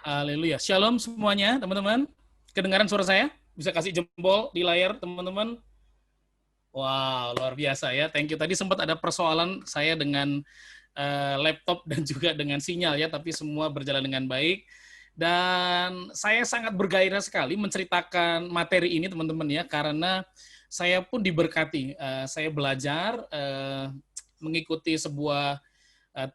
Haleluya. Shalom semuanya, teman-teman. Kedengaran suara saya? Bisa kasih jempol di layar, teman-teman. Wow, luar biasa ya. Thank you. Tadi sempat ada persoalan saya dengan laptop dan juga dengan sinyal ya, tapi semua berjalan dengan baik. Dan saya sangat bergairah sekali menceritakan materi ini, teman-teman ya, karena saya pun diberkati. Saya belajar mengikuti sebuah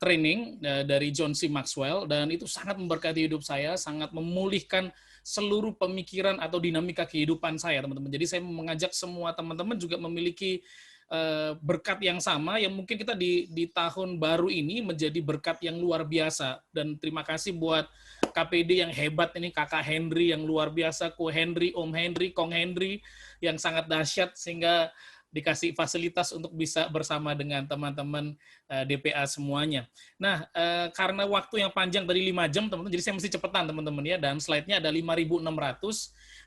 training dari John C. Maxwell, dan itu sangat memberkati hidup saya, sangat memulihkan seluruh pemikiran atau dinamika kehidupan saya, teman-teman. Jadi saya mengajak semua teman-teman juga memiliki berkat yang sama, yang mungkin kita di tahun baru ini menjadi berkat yang luar biasa. Dan terima kasih buat KPD yang hebat ini, Kakak Henry yang luar biasa, Ko Henry, Om Henry, Kong Henry, yang sangat dahsyat, sehingga dikasih fasilitas untuk bisa bersama dengan teman-teman DPA semuanya. Nah, karena waktu yang panjang dari 5 jam, teman-teman, jadi saya mesti cepetan, teman-teman ya, dan slide-nya ada 5.600,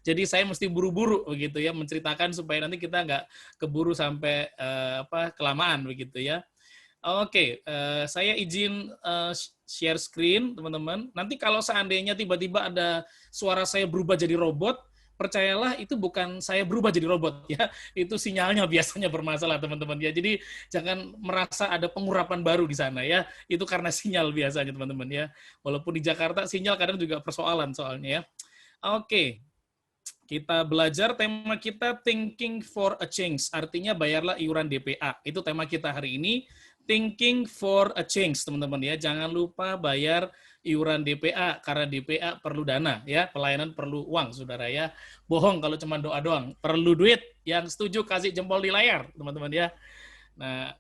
jadi saya mesti buru-buru begitu ya, menceritakan supaya nanti kita nggak keburu sampai kelamaan begitu ya. Oke, saya izin share screen, teman-teman. Nanti kalau seandainya tiba-tiba ada suara saya berubah jadi robot, percayalah itu bukan saya berubah jadi robot ya, itu sinyalnya biasanya bermasalah, teman-teman ya. Jadi jangan merasa ada pengurapan baru di sana ya, itu karena sinyal biasanya, teman-teman ya. Walaupun di Jakarta sinyal kadang juga persoalan soalnya ya. Oke, kita belajar, tema kita Thinking for a Change, artinya bayarlah iuran DPA. Itu tema kita hari ini, Thinking for a Change, teman-teman ya. Jangan lupa bayar iuran DPA, karena DPA perlu dana ya, pelayanan perlu uang, saudara ya. Bohong kalau cuma doa doang, perlu duit. Yang setuju kasih jempol di layar, teman-teman ya. Nah,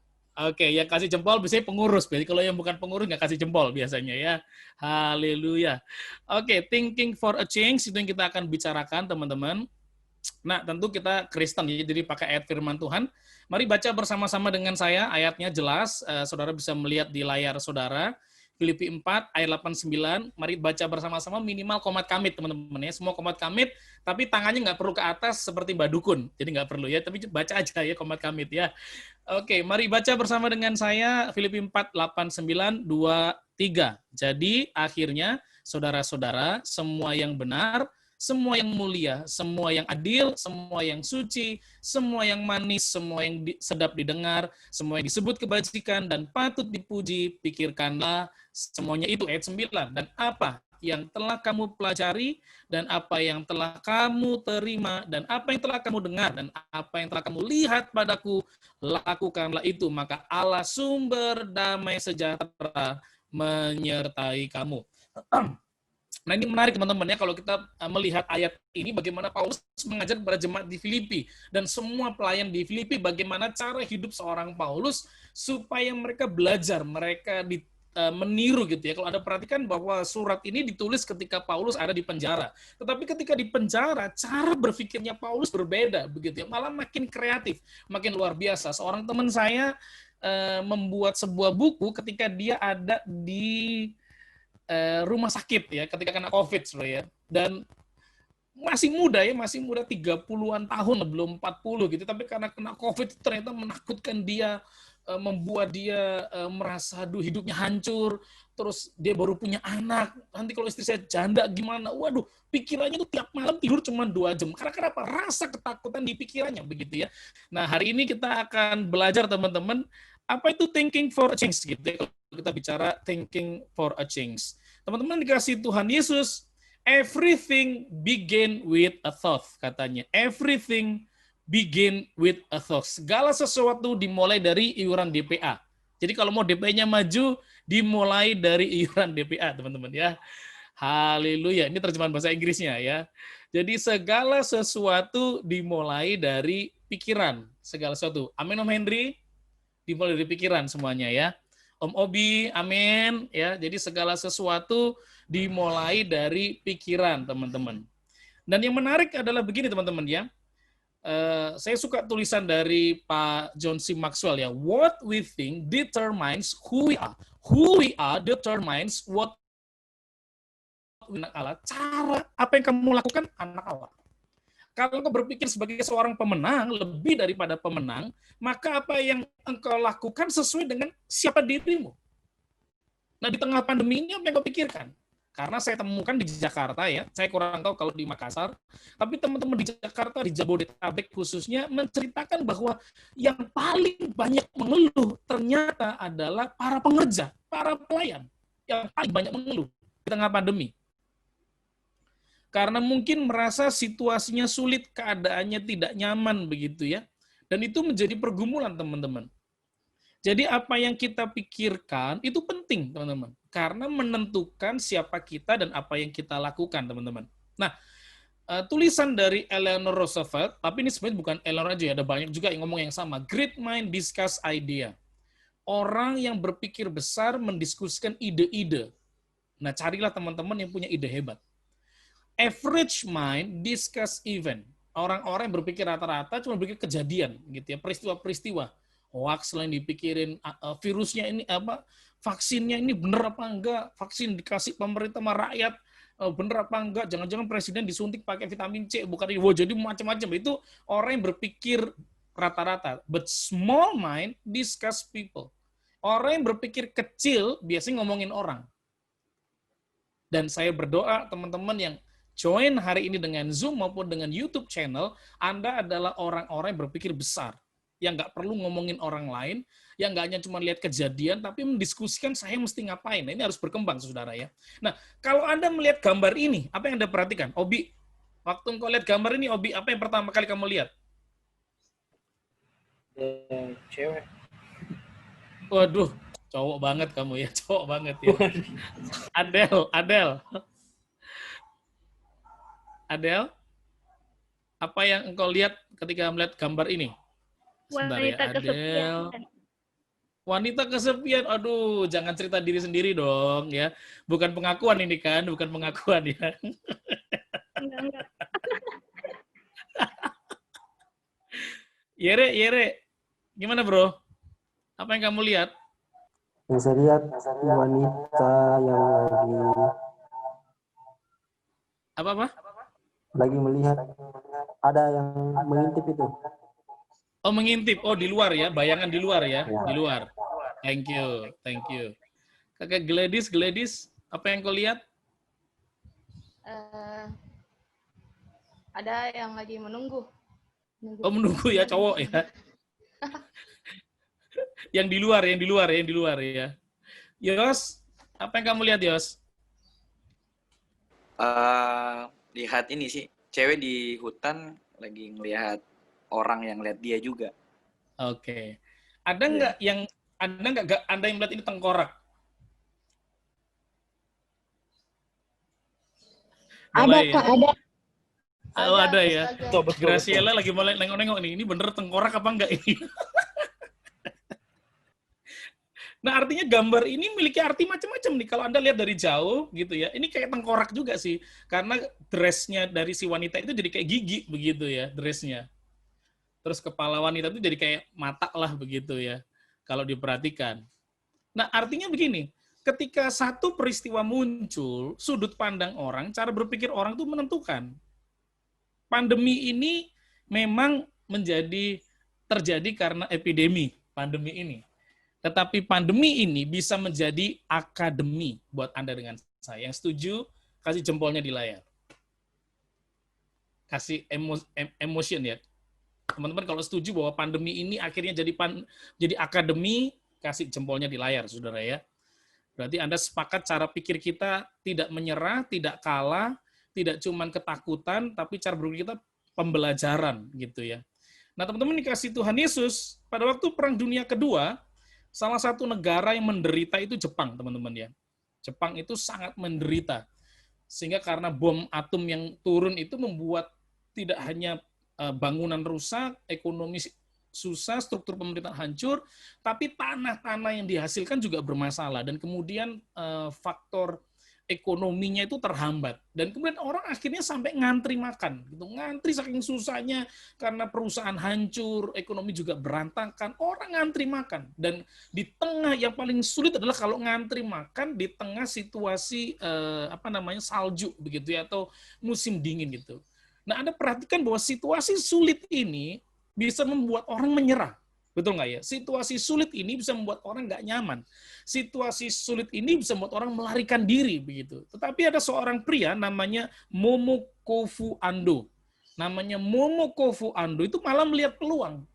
oke, yang kasih jempol biasanya pengurus. Jadi kalau yang bukan pengurus nggak kasih jempol biasanya ya. Haleluya. Oke, thinking for a change itu yang kita akan bicarakan, teman-teman. Nah, tentu kita Kristen, jadi pakai ayat firman Tuhan. Mari baca bersama-sama dengan saya, ayatnya jelas. Saudara bisa melihat di layar saudara. Filipi 4 ayat 89, mari baca bersama-sama minimal komat kamit, teman-teman ya. Semua komat kamit, tapi tangannya nggak perlu ke atas seperti Mbak Dukun. Jadi nggak perlu ya, tapi baca aja ya komat kamit ya. Oke, mari baca bersama dengan saya Filipi 4, 8, 9, 2, 3. Jadi akhirnya, saudara-saudara, semua yang benar, semua yang mulia, semua yang adil, semua yang suci, semua yang manis, semua yang sedap didengar, semua yang disebut kebajikan dan patut dipuji, pikirkanlah semuanya itu. Ayat 9. Dan apa yang telah kamu pelajari, dan apa yang telah kamu terima, dan apa yang telah kamu dengar, dan apa yang telah kamu lihat padaku, lakukanlah itu, maka Allah sumber damai sejahtera menyertai kamu. Nah, ini menarik, teman-teman ya, kalau kita melihat ayat ini, bagaimana Paulus mengajar kepada jemaat di Filipi dan semua pelayan di Filipi, bagaimana cara hidup seorang Paulus supaya mereka belajar, mereka meniru gitu ya. Kalau Anda perhatikan bahwa surat ini ditulis ketika Paulus ada di penjara. Tetapi ketika di penjara, cara berpikirnya Paulus berbeda begitu ya, malah makin kreatif, makin luar biasa. Seorang teman saya membuat sebuah buku ketika dia ada di rumah sakit ya, ketika kena COVID ya. Dan masih muda ya, masih muda 30-an tahun, belum 40 gitu, tapi karena kena COVID ternyata menakutkan dia, membuat dia merasa aduh hidupnya hancur, terus dia baru punya anak, nanti kalau istri saya janda gimana, waduh pikirannya tuh tiap malam tidur cuma 2 jam, karena kenapa? Rasa ketakutan di pikirannya begitu ya. Nah, hari ini kita akan belajar, teman-teman, apa itu thinking for a change gitu ya, kalau kita bicara thinking for a change. Teman-teman dikasih Tuhan Yesus, everything begin with a thought, katanya. Everything begin with a thought. Segala sesuatu dimulai dari iuran DPA. Jadi kalau mau DPA-nya maju, dimulai dari iuran DPA, teman-teman ya. Haleluya. Ini terjemahan bahasa Inggrisnya ya. Jadi segala sesuatu dimulai dari pikiran. Segala sesuatu. Amin, Om Henry? Dimulai dari pikiran semuanya ya. Om Obi, amin ya. Jadi segala sesuatu dimulai dari pikiran, teman-teman. Dan yang menarik adalah begini, teman-teman ya. Saya suka tulisan dari Pak John C. Maxwell ya. What we think determines who we are. Who we are determines what anak Allah. Cara apa yang kamu lakukan anak Allah. Kalau engkau berpikir sebagai seorang pemenang, lebih daripada pemenang, maka apa yang engkau lakukan sesuai dengan siapa dirimu. Nah, di tengah pandemi ini apa yang kau pikirkan? Karena saya temukan di Jakarta ya, saya kurang tahu kalau di Makassar, tapi teman-teman di Jakarta, di Jabodetabek khususnya, menceritakan bahwa yang paling banyak mengeluh ternyata adalah para pengerja, para pelayan, yang paling banyak mengeluh di tengah pandemi. Karena mungkin merasa situasinya sulit, keadaannya tidak nyaman begitu ya. Dan itu menjadi pergumulan teman-teman. Jadi apa yang kita pikirkan itu penting, teman-teman. Karena menentukan siapa kita dan apa yang kita lakukan, teman-teman. Nah, tulisan dari Eleanor Roosevelt, tapi ini sebenarnya bukan Eleanor aja ya, ada banyak juga yang ngomong yang sama. Great mind discuss idea. Orang yang berpikir besar mendiskusikan ide-ide. Nah, carilah teman-teman yang punya ide hebat. Average mind discuss event. Orang-orang yang berpikir rata-rata cuma berpikir kejadian, gitu ya, peristiwa-peristiwa. Hoax selain dipikirin virusnya ini apa, vaksinnya ini bener apa enggak, vaksin dikasih pemerintah sama rakyat bener apa enggak, jangan-jangan presiden disuntik pakai vitamin C bukan ini, jadi macam-macam. Itu orang yang berpikir rata-rata. But small mind discuss people. Orang yang berpikir kecil biasanya ngomongin orang. Dan saya berdoa teman-teman yang join hari ini dengan Zoom maupun dengan YouTube channel, Anda adalah orang-orang yang berpikir besar, yang nggak perlu ngomongin orang lain, yang nggak hanya cuma lihat kejadian, tapi mendiskusikan saya mesti ngapain. Nah, ini harus berkembang, saudara ya. Nah, kalau Anda melihat gambar ini, apa yang Anda perhatikan? Obi, waktu engkau lihat gambar ini, Obi, apa yang pertama kali kamu lihat? Cewek. Waduh, cowok banget kamu ya, cowok banget ya. Adel, apa yang engkau lihat ketika melihat gambar ini? Sebentar ya, Adel. Wanita kesepian. Aduh, jangan cerita diri sendiri dong ya. Bukan pengakuan ini kan, bukan pengakuan ya. Enggak. Yere, gimana bro? Apa yang kamu lihat? Yang saya lihat wanita yang lagi melihat, ada yang mengintip itu. Oh, mengintip. Oh, di luar ya, bayangan di luar ya, di luar. Thank you. Kakak Gladys, apa yang kau lihat? Ada yang lagi menunggu. Oh, menunggu ya, cowok ya. Yang di luar ya. Yos, apa yang kamu lihat, Yos? Lihat ini sih, cewek di hutan lagi ngelihat orang yang lihat dia juga. Oke. Ada nggak yang Anda yang melihat ini tengkorak? Ada ya? Kak, ada. Oh, ada ya. Betul. Graciela lagi mulai nengok-nengok nih. Ini bener tengkorak apa enggak ini? Nah, artinya gambar ini memiliki arti macam-macam nih. Kalau Anda lihat dari jauh gitu ya, ini kayak tengkorak juga sih. Karena dressnya dari si wanita itu jadi kayak gigi begitu ya, dressnya. Terus kepala wanita itu jadi kayak mata lah begitu ya, kalau diperhatikan. Nah, artinya begini, ketika satu peristiwa muncul, sudut pandang orang, cara berpikir orang itu menentukan. Pandemi ini memang terjadi karena epidemi, pandemi ini. Tetapi pandemi ini bisa menjadi akademi buat Anda dengan saya. Yang setuju, kasih jempolnya di layar. Kasih emotion ya. Teman-teman kalau setuju bahwa pandemi ini akhirnya jadi akademi, kasih jempolnya di layar, saudara ya. Berarti Anda sepakat cara pikir kita tidak menyerah, tidak kalah, tidak cuma ketakutan, tapi cara berpikir kita pembelajaran gitu ya. Nah teman-teman dikasih Tuhan Yesus, pada waktu Perang Dunia Kedua, salah satu negara yang menderita itu Jepang, teman-teman ya. Jepang itu sangat menderita. Sehingga karena bom atom yang turun itu membuat tidak hanya bangunan rusak, ekonomi susah, struktur pemerintahan hancur, tapi tanah-tanah yang dihasilkan juga bermasalah. Dan kemudian faktor ekonominya itu terhambat. Dan kemudian orang akhirnya sampai ngantri makan. Gitu. Ngantri saking susahnya karena perusahaan hancur, ekonomi juga berantakan, orang ngantri makan. Dan di tengah yang paling sulit adalah kalau ngantri makan di tengah situasi salju begitu ya, atau musim dingin gitu. Nah, Anda perhatikan bahwa situasi sulit ini bisa membuat orang menyerah. Betul nggak ya? Situasi sulit ini bisa membuat orang nggak nyaman. Situasi sulit ini bisa membuat orang melarikan diri begitu. Tetapi ada seorang pria namanya Momo Kofu Ando. Namanya Momo Kofu Ando itu malah melihat peluang.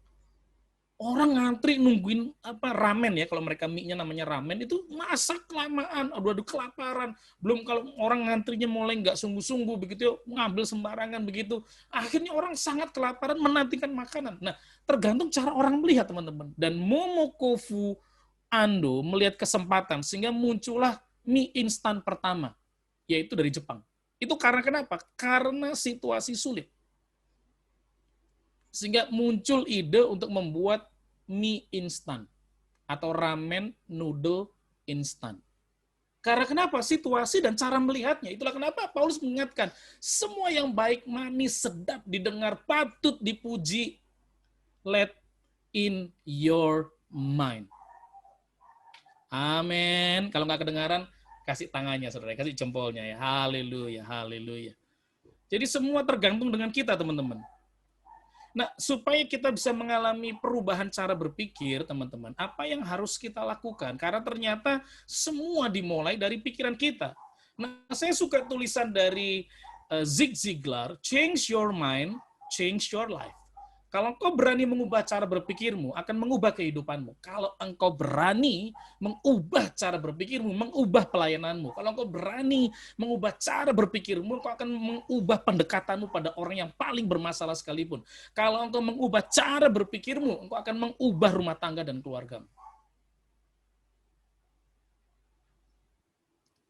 Orang ngantri nungguin ramen ya, kalau mereka mie-nya namanya ramen, itu masak kelamaan, aduh kelaparan. Belum kalau orang ngantrinya mulai nggak sungguh-sungguh begitu, ngambil sembarangan begitu. Akhirnya orang sangat kelaparan menantikan makanan. Nah, tergantung cara orang melihat, teman-teman. Dan Momokofu Ando melihat kesempatan sehingga muncullah mie instan pertama, yaitu dari Jepang. Itu karena kenapa? Karena situasi sulit. Sehingga muncul ide untuk membuat mie instan atau ramen noodle instan. Karena kenapa? Situasi dan cara melihatnya. Itulah kenapa Paulus mengingatkan, semua yang baik, manis, sedap, didengar, patut dipuji. Let in your mind. Amin. Kalau nggak kedengaran, kasih tangannya, saudara. Kasih jempolnya ya. Haleluya, haleluya. Jadi semua tergantung dengan kita, teman-teman. Nah, supaya kita bisa mengalami perubahan cara berpikir, teman-teman, apa yang harus kita lakukan? Karena ternyata semua dimulai dari pikiran kita. Nah, saya suka tulisan dari Zig Ziglar, change your mind, change your life. Kalau engkau berani mengubah cara berpikirmu, akan mengubah kehidupanmu. Kalau engkau berani mengubah cara berpikirmu, mengubah pelayananmu. Kalau engkau berani mengubah cara berpikirmu, engkau akan mengubah pendekatanmu pada orang yang paling bermasalah sekalipun. Kalau engkau mengubah cara berpikirmu, engkau akan mengubah rumah tangga dan keluargamu.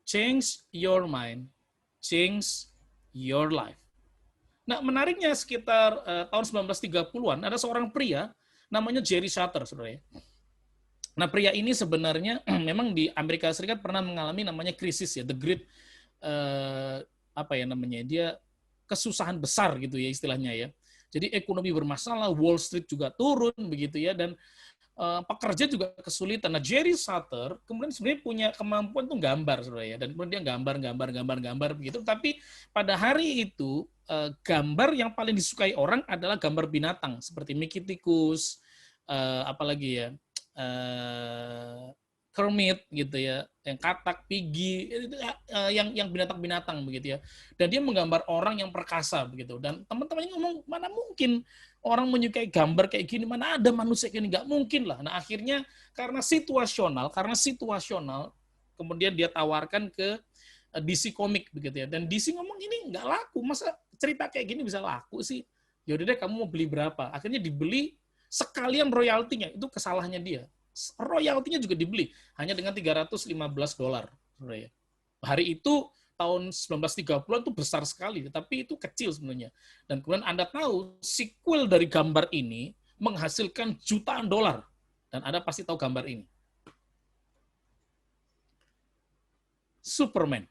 Change your mind, change your life. Nah, menariknya sekitar tahun 1930-an, ada seorang pria namanya Jerry Sutter, saudara. Nah, pria ini sebenarnya memang di Amerika Serikat pernah mengalami namanya krisis ya, the great, dia kesusahan besar gitu ya istilahnya ya. Jadi ekonomi bermasalah, Wall Street juga turun begitu ya, dan pekerja juga kesulitan. Nah, Jerry Sutter kemudian sebenarnya punya kemampuan tuh gambar, saudara ya, dan kemudian dia gambar begitu. Tapi pada hari itu gambar yang paling disukai orang adalah gambar binatang seperti Mickey tikus, apalagi ya, Kermit gitu ya, yang katak, Piggy, yang binatang-binatang begitu ya. Dan dia menggambar orang yang perkasa begitu. Dan teman-temannya ngomong, mana mungkin orang menyukai gambar kayak gini, mana ada manusia kayak gini, nggak mungkin lah. Nah, akhirnya karena situasional, kemudian dia tawarkan ke DC Comics begitu ya. Dan DC ngomong, ini nggak laku, masa cerita kayak gini bisa laku sih? Yaudah deh, kamu mau beli berapa? Akhirnya dibeli, sekalian royaltinya, itu kesalahannya dia. Royaltinya juga dibeli, hanya dengan $315. Hari itu, tahun 1930-an itu besar sekali, tapi itu kecil sebenarnya. Dan kemudian Anda tahu, sequel dari gambar ini menghasilkan jutaan dolar. Dan Anda pasti tahu gambar ini. Superman.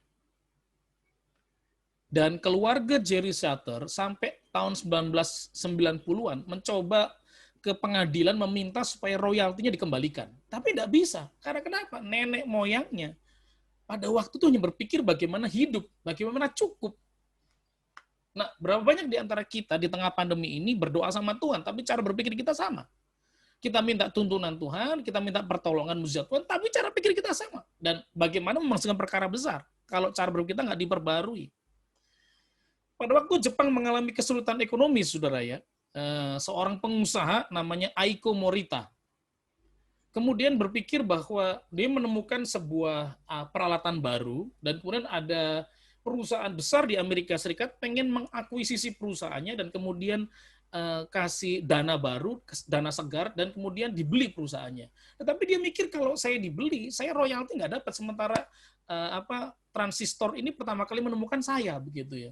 Dan keluarga Jerry Sutter sampai tahun 1990-an mencoba ke pengadilan meminta supaya royaltinya dikembalikan. Tapi tidak bisa. Karena kenapa? Nenek moyangnya pada waktu itu hanya berpikir bagaimana hidup, bagaimana cukup. Nah, berapa banyak di antara kita di tengah pandemi ini berdoa sama Tuhan, tapi cara berpikir kita sama. Kita minta tuntunan Tuhan, kita minta pertolongan mujizat Tuhan, tapi cara pikir kita sama. Dan bagaimana memaksudkan perkara besar kalau cara berpikir kita nggak diperbarui. Pada waktu Jepang mengalami kesulitan ekonomi, saudara ya, seorang pengusaha namanya Aiko Morita kemudian berpikir bahwa dia menemukan sebuah peralatan baru, dan kemudian ada perusahaan besar di Amerika Serikat pengen mengakuisisi perusahaannya dan kemudian kasih dana baru, dana segar, dan kemudian dibeli perusahaannya. Tetapi dia mikir, kalau saya dibeli, saya royalti nggak dapat, sementara transistor ini pertama kali menemukan saya, begitu ya.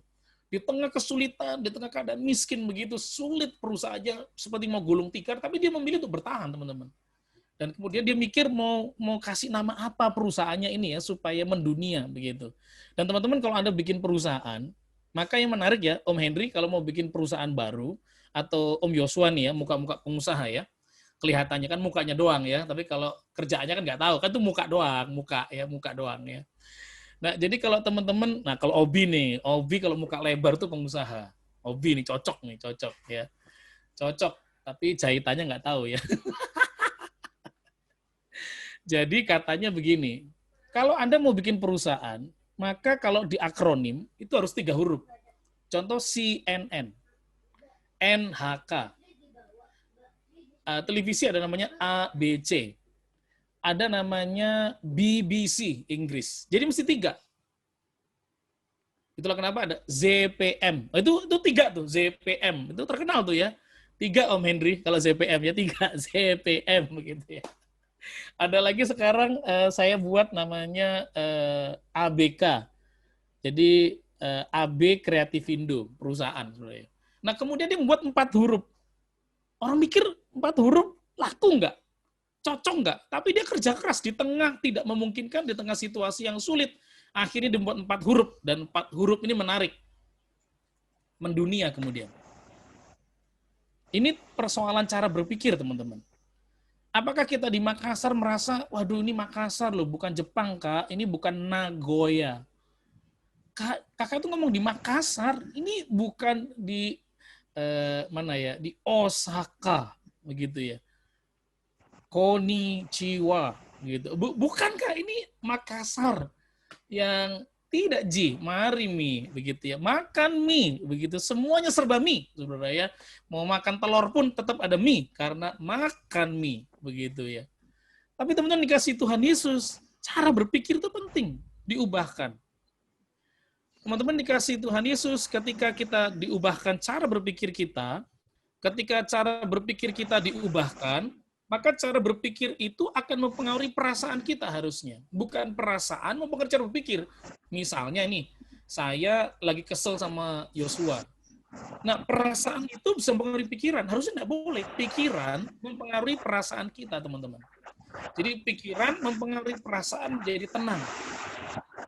Di tengah kesulitan, di tengah keadaan miskin begitu, sulit perusahaannya seperti mau gulung tikar, tapi dia memilih untuk bertahan, teman-teman. Dan kemudian dia mikir mau kasih nama apa perusahaannya ini ya supaya mendunia begitu. Dan teman-teman, kalau Anda bikin perusahaan, maka yang menarik ya, Om Henry kalau mau bikin perusahaan baru, atau Om Yosua nih ya, muka-muka pengusaha ya, kelihatannya kan mukanya doang ya, tapi kalau kerjaannya kan nggak tahu, kan itu muka doang ya. Nah, jadi kalau teman-teman, nah kalau Obi kalau muka lebar tuh pengusaha. Obi nih cocok ya. Cocok, tapi jahitannya nggak tahu ya. Jadi katanya begini, kalau Anda mau bikin perusahaan, maka kalau di akronim itu harus 3 huruf. Contoh CNN, NHK, televisi ada namanya ABC, ada namanya BBC Inggris. Jadi mesti 3. Itulah kenapa ada ZPM. Itu 3 tuh, ZPM. Itu terkenal tuh ya. 3 Om Henry kalau ZPM ya, 3 ZPM begitu ya. Ada lagi sekarang saya buat namanya ABK. Jadi AB Kreativindo, perusahaan sebenarnya. Nah, kemudian dia membuat 4 huruf. Orang mikir 4 huruf laku nggak? Cocok nggak? Tapi dia kerja keras di tengah tidak memungkinkan, di tengah situasi yang sulit. Akhirnya dia membuat 4 huruf, dan 4 huruf ini menarik. Mendunia kemudian. Ini persoalan cara berpikir, teman-teman. Apakah kita di Makassar merasa, waduh ini Makassar loh, bukan Jepang, Kak. Ini bukan Nagoya. Kakak tuh ngomong di Makassar, ini bukan di mana ya, di Osaka, begitu ya. Konnichiwa, gitu. Bukankah ini Makassar yang tidak mari mie, begitu ya. Makan mie, begitu. Semuanya serba mie, sebenarnya ya. Mau makan telur pun tetap ada mie, karena makan mie, begitu ya. Tapi teman-teman dikasih Tuhan Yesus, cara berpikir itu penting, diubahkan. Teman-teman dikasih Tuhan Yesus, ketika kita diubahkan cara berpikir kita, ketika cara berpikir kita diubahkan, maka cara berpikir itu akan mempengaruhi perasaan kita harusnya. Bukan perasaan mempengaruhi cara berpikir. Misalnya nih, saya lagi kesel sama Yosua. Nah, perasaan itu bisa mempengaruhi pikiran. Harusnya nggak boleh. Pikiran mempengaruhi perasaan kita, teman-teman. Jadi pikiran mempengaruhi perasaan jadi tenang.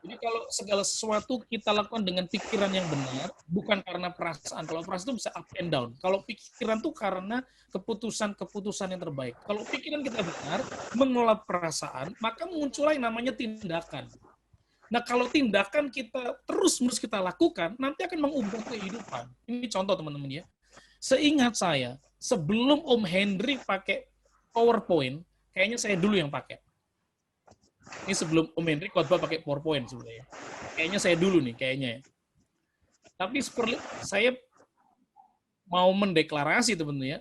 Jadi kalau segala sesuatu kita lakukan dengan pikiran yang benar, bukan karena perasaan. Kalau perasaan itu bisa up and down. Kalau pikiran itu karena keputusan-keputusan yang terbaik. Kalau pikiran kita benar, mengelola perasaan, maka muncullah yang namanya tindakan. Nah, kalau tindakan kita terus-menerus kita lakukan, nanti akan mengubah kehidupan. Ini contoh, teman-teman ya. Seingat saya, sebelum Om Henry pakai PowerPoint, kayaknya saya dulu yang pakai. Ini sebelum Om Henry khotbah pakai PowerPoint sebenarnya. Kayaknya saya dulu nih, kayaknya ya. Tapi saya mau mendeklarasi, teman-teman ya,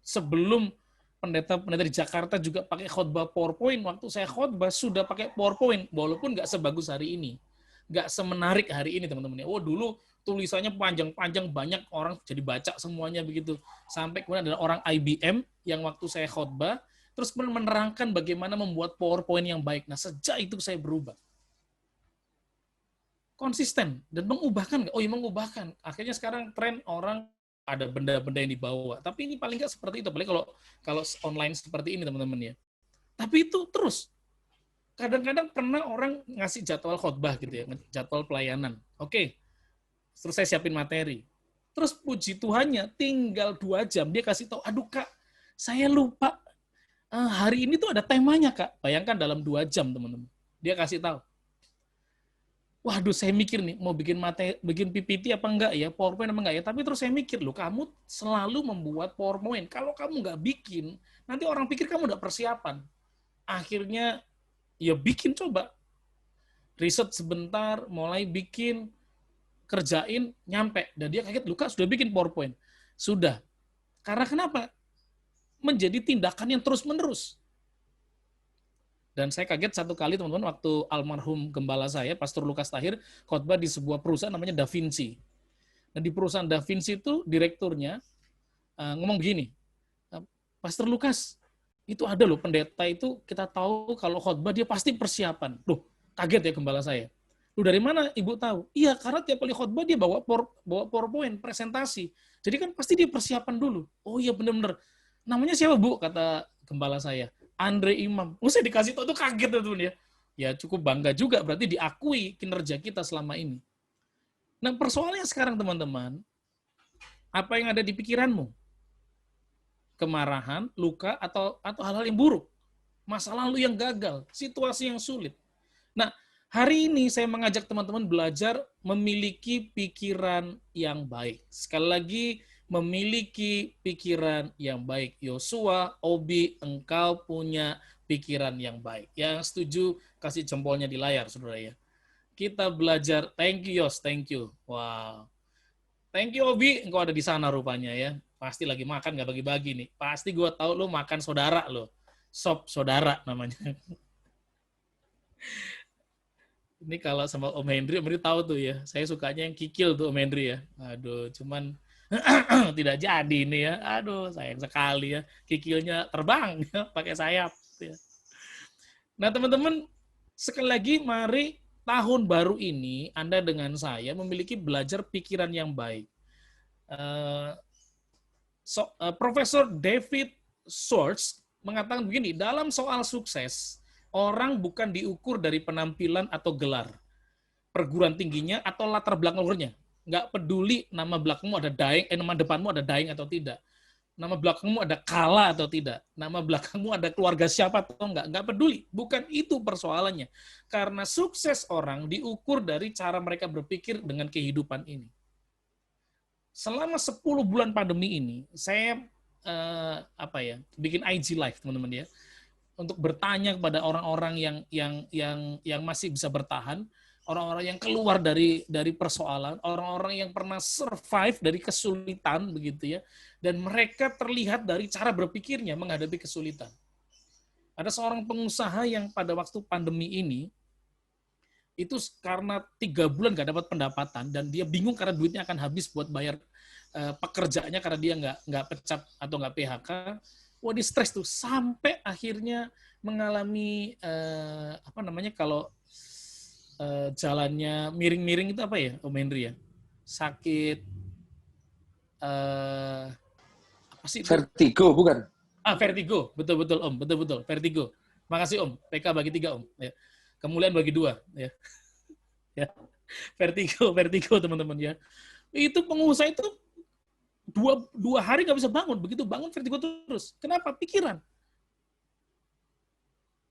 sebelum pendeta-pendeta di Jakarta juga pakai khotbah PowerPoint, waktu saya khotbah sudah pakai PowerPoint, walaupun nggak sebagus hari ini. Nggak semenarik hari ini, teman-teman ya. Oh, dulu tulisannya panjang-panjang, banyak orang jadi baca semuanya begitu. Sampai kemudian ada orang IBM yang waktu saya khotbah, terus menerangkan bagaimana membuat PowerPoint yang baik. Nah, sejak itu saya berubah. Konsisten dan mengubahkan. Oh iya, mengubahkan. Akhirnya sekarang tren orang ada benda-benda yang dibawa. Tapi ini paling nggak seperti itu. Apalagi kalau online seperti ini, teman-teman ya. Tapi itu terus. Kadang-kadang pernah orang ngasih jadwal khotbah gitu ya, jadwal pelayanan. Oke, terus saya siapin materi. Terus puji Tuhannya, tinggal 2 jam dia kasih tahu, aduh Kak, saya lupa. Hari ini tuh ada temanya, Kak. Bayangkan dalam 2 jam, teman-teman. Dia kasih tahu. Waduh, saya mikir nih, mau bikin PPT apa enggak ya, PowerPoint apa enggak ya. Tapi terus saya mikir, loh, kamu selalu membuat PowerPoint. Kalau kamu nggak bikin, nanti orang pikir kamu udah persiapan. Akhirnya, ya bikin coba. Riset sebentar, mulai bikin, kerjain, nyampe. Dan dia kaget, Luka sudah bikin PowerPoint. Sudah. Karena kenapa? Menjadi tindakan yang terus-menerus. Dan saya kaget satu kali, teman-teman, waktu almarhum gembala saya, Pastor Lukas Tahir, khotbah di sebuah perusahaan namanya Da Vinci. Dan di perusahaan Da Vinci itu, direkturnya ngomong begini, Pastor Lukas, itu ada loh, pendeta itu kita tahu kalau khotbah dia pasti persiapan. Loh, kaget ya gembala saya. Loh, dari mana Ibu tahu? Iya, karena tiap kali khotbah dia bawa PowerPoint, presentasi. Jadi kan pasti dia persiapan dulu. Oh iya, benar-benar. Namanya siapa, Bu? Kata gembala saya. Andre Imam. Oh, saya dikasih tahu, tuh kaget tuh ya. Ya cukup bangga juga, berarti diakui kinerja kita selama ini. Nah, persoalannya sekarang, teman-teman, apa yang ada di pikiranmu? Kemarahan, luka, atau hal-hal yang buruk? Masa lalu yang gagal, situasi yang sulit. Nah, hari ini saya mengajak teman-teman belajar memiliki pikiran yang baik. Sekali lagi, memiliki pikiran yang baik. Yosua, Obi, engkau punya pikiran yang baik. Yang setuju kasih jempolnya di layar, saudara ya. Kita belajar, thank you Yos, thank you. Wow. Thank you Obi, engkau ada di sana rupanya ya. Pasti lagi makan nggak bagi-bagi nih. Pasti gue tahu lo makan saudara lo. Sop saudara namanya. Ini kalau sama Om Hendri tahu tuh ya. Saya sukanya yang kikil tuh Om Hendri ya. Aduh, cuman tidak jadi ini ya. Aduh, sayang sekali ya. Kikilnya terbang ya, pakai sayap. Ya. Nah, teman-teman, sekali lagi mari tahun baru ini Anda dengan saya memiliki belajar pikiran yang baik. Profesor David Schwartz mengatakan begini, dalam soal sukses, orang bukan diukur dari penampilan atau gelar, perguruan tingginya atau latar belakang luarnya. Nggak peduli nama belakangmu ada daeng, nama depanmu ada daeng atau tidak. Nama belakangmu ada kala atau tidak. Nama belakangmu ada keluarga siapa atau enggak peduli. Bukan itu persoalannya. Karena sukses orang diukur dari cara mereka berpikir dengan kehidupan ini. Selama 10 bulan pandemi ini, saya bikin IG Live, teman-teman ya. Untuk bertanya kepada orang-orang yang masih bisa bertahan, orang-orang yang keluar dari persoalan, orang-orang yang pernah survive dari kesulitan begitu ya, dan mereka terlihat dari cara berpikirnya menghadapi kesulitan. Ada seorang pengusaha yang pada waktu pandemi ini itu karena 3 bulan nggak dapat pendapatan dan dia bingung karena duitnya akan habis buat bayar pekerjaannya karena dia nggak pecat atau nggak PHK. Wah, dia stres tuh sampai akhirnya mengalami kalau jalannya miring-miring itu apa ya, Om Henry ya? Sakit apa sih itu? Vertigo, bukan? Vertigo. Betul Om, betul. Vertigo. Makasih Om. PK bagi 3 Om. Ya. Kemuliaan bagi 2 ya. Ya. Vertigo teman-teman ya. Itu pengusaha itu dua hari nggak bisa bangun, begitu bangun vertigo terus. Kenapa? Pikiran.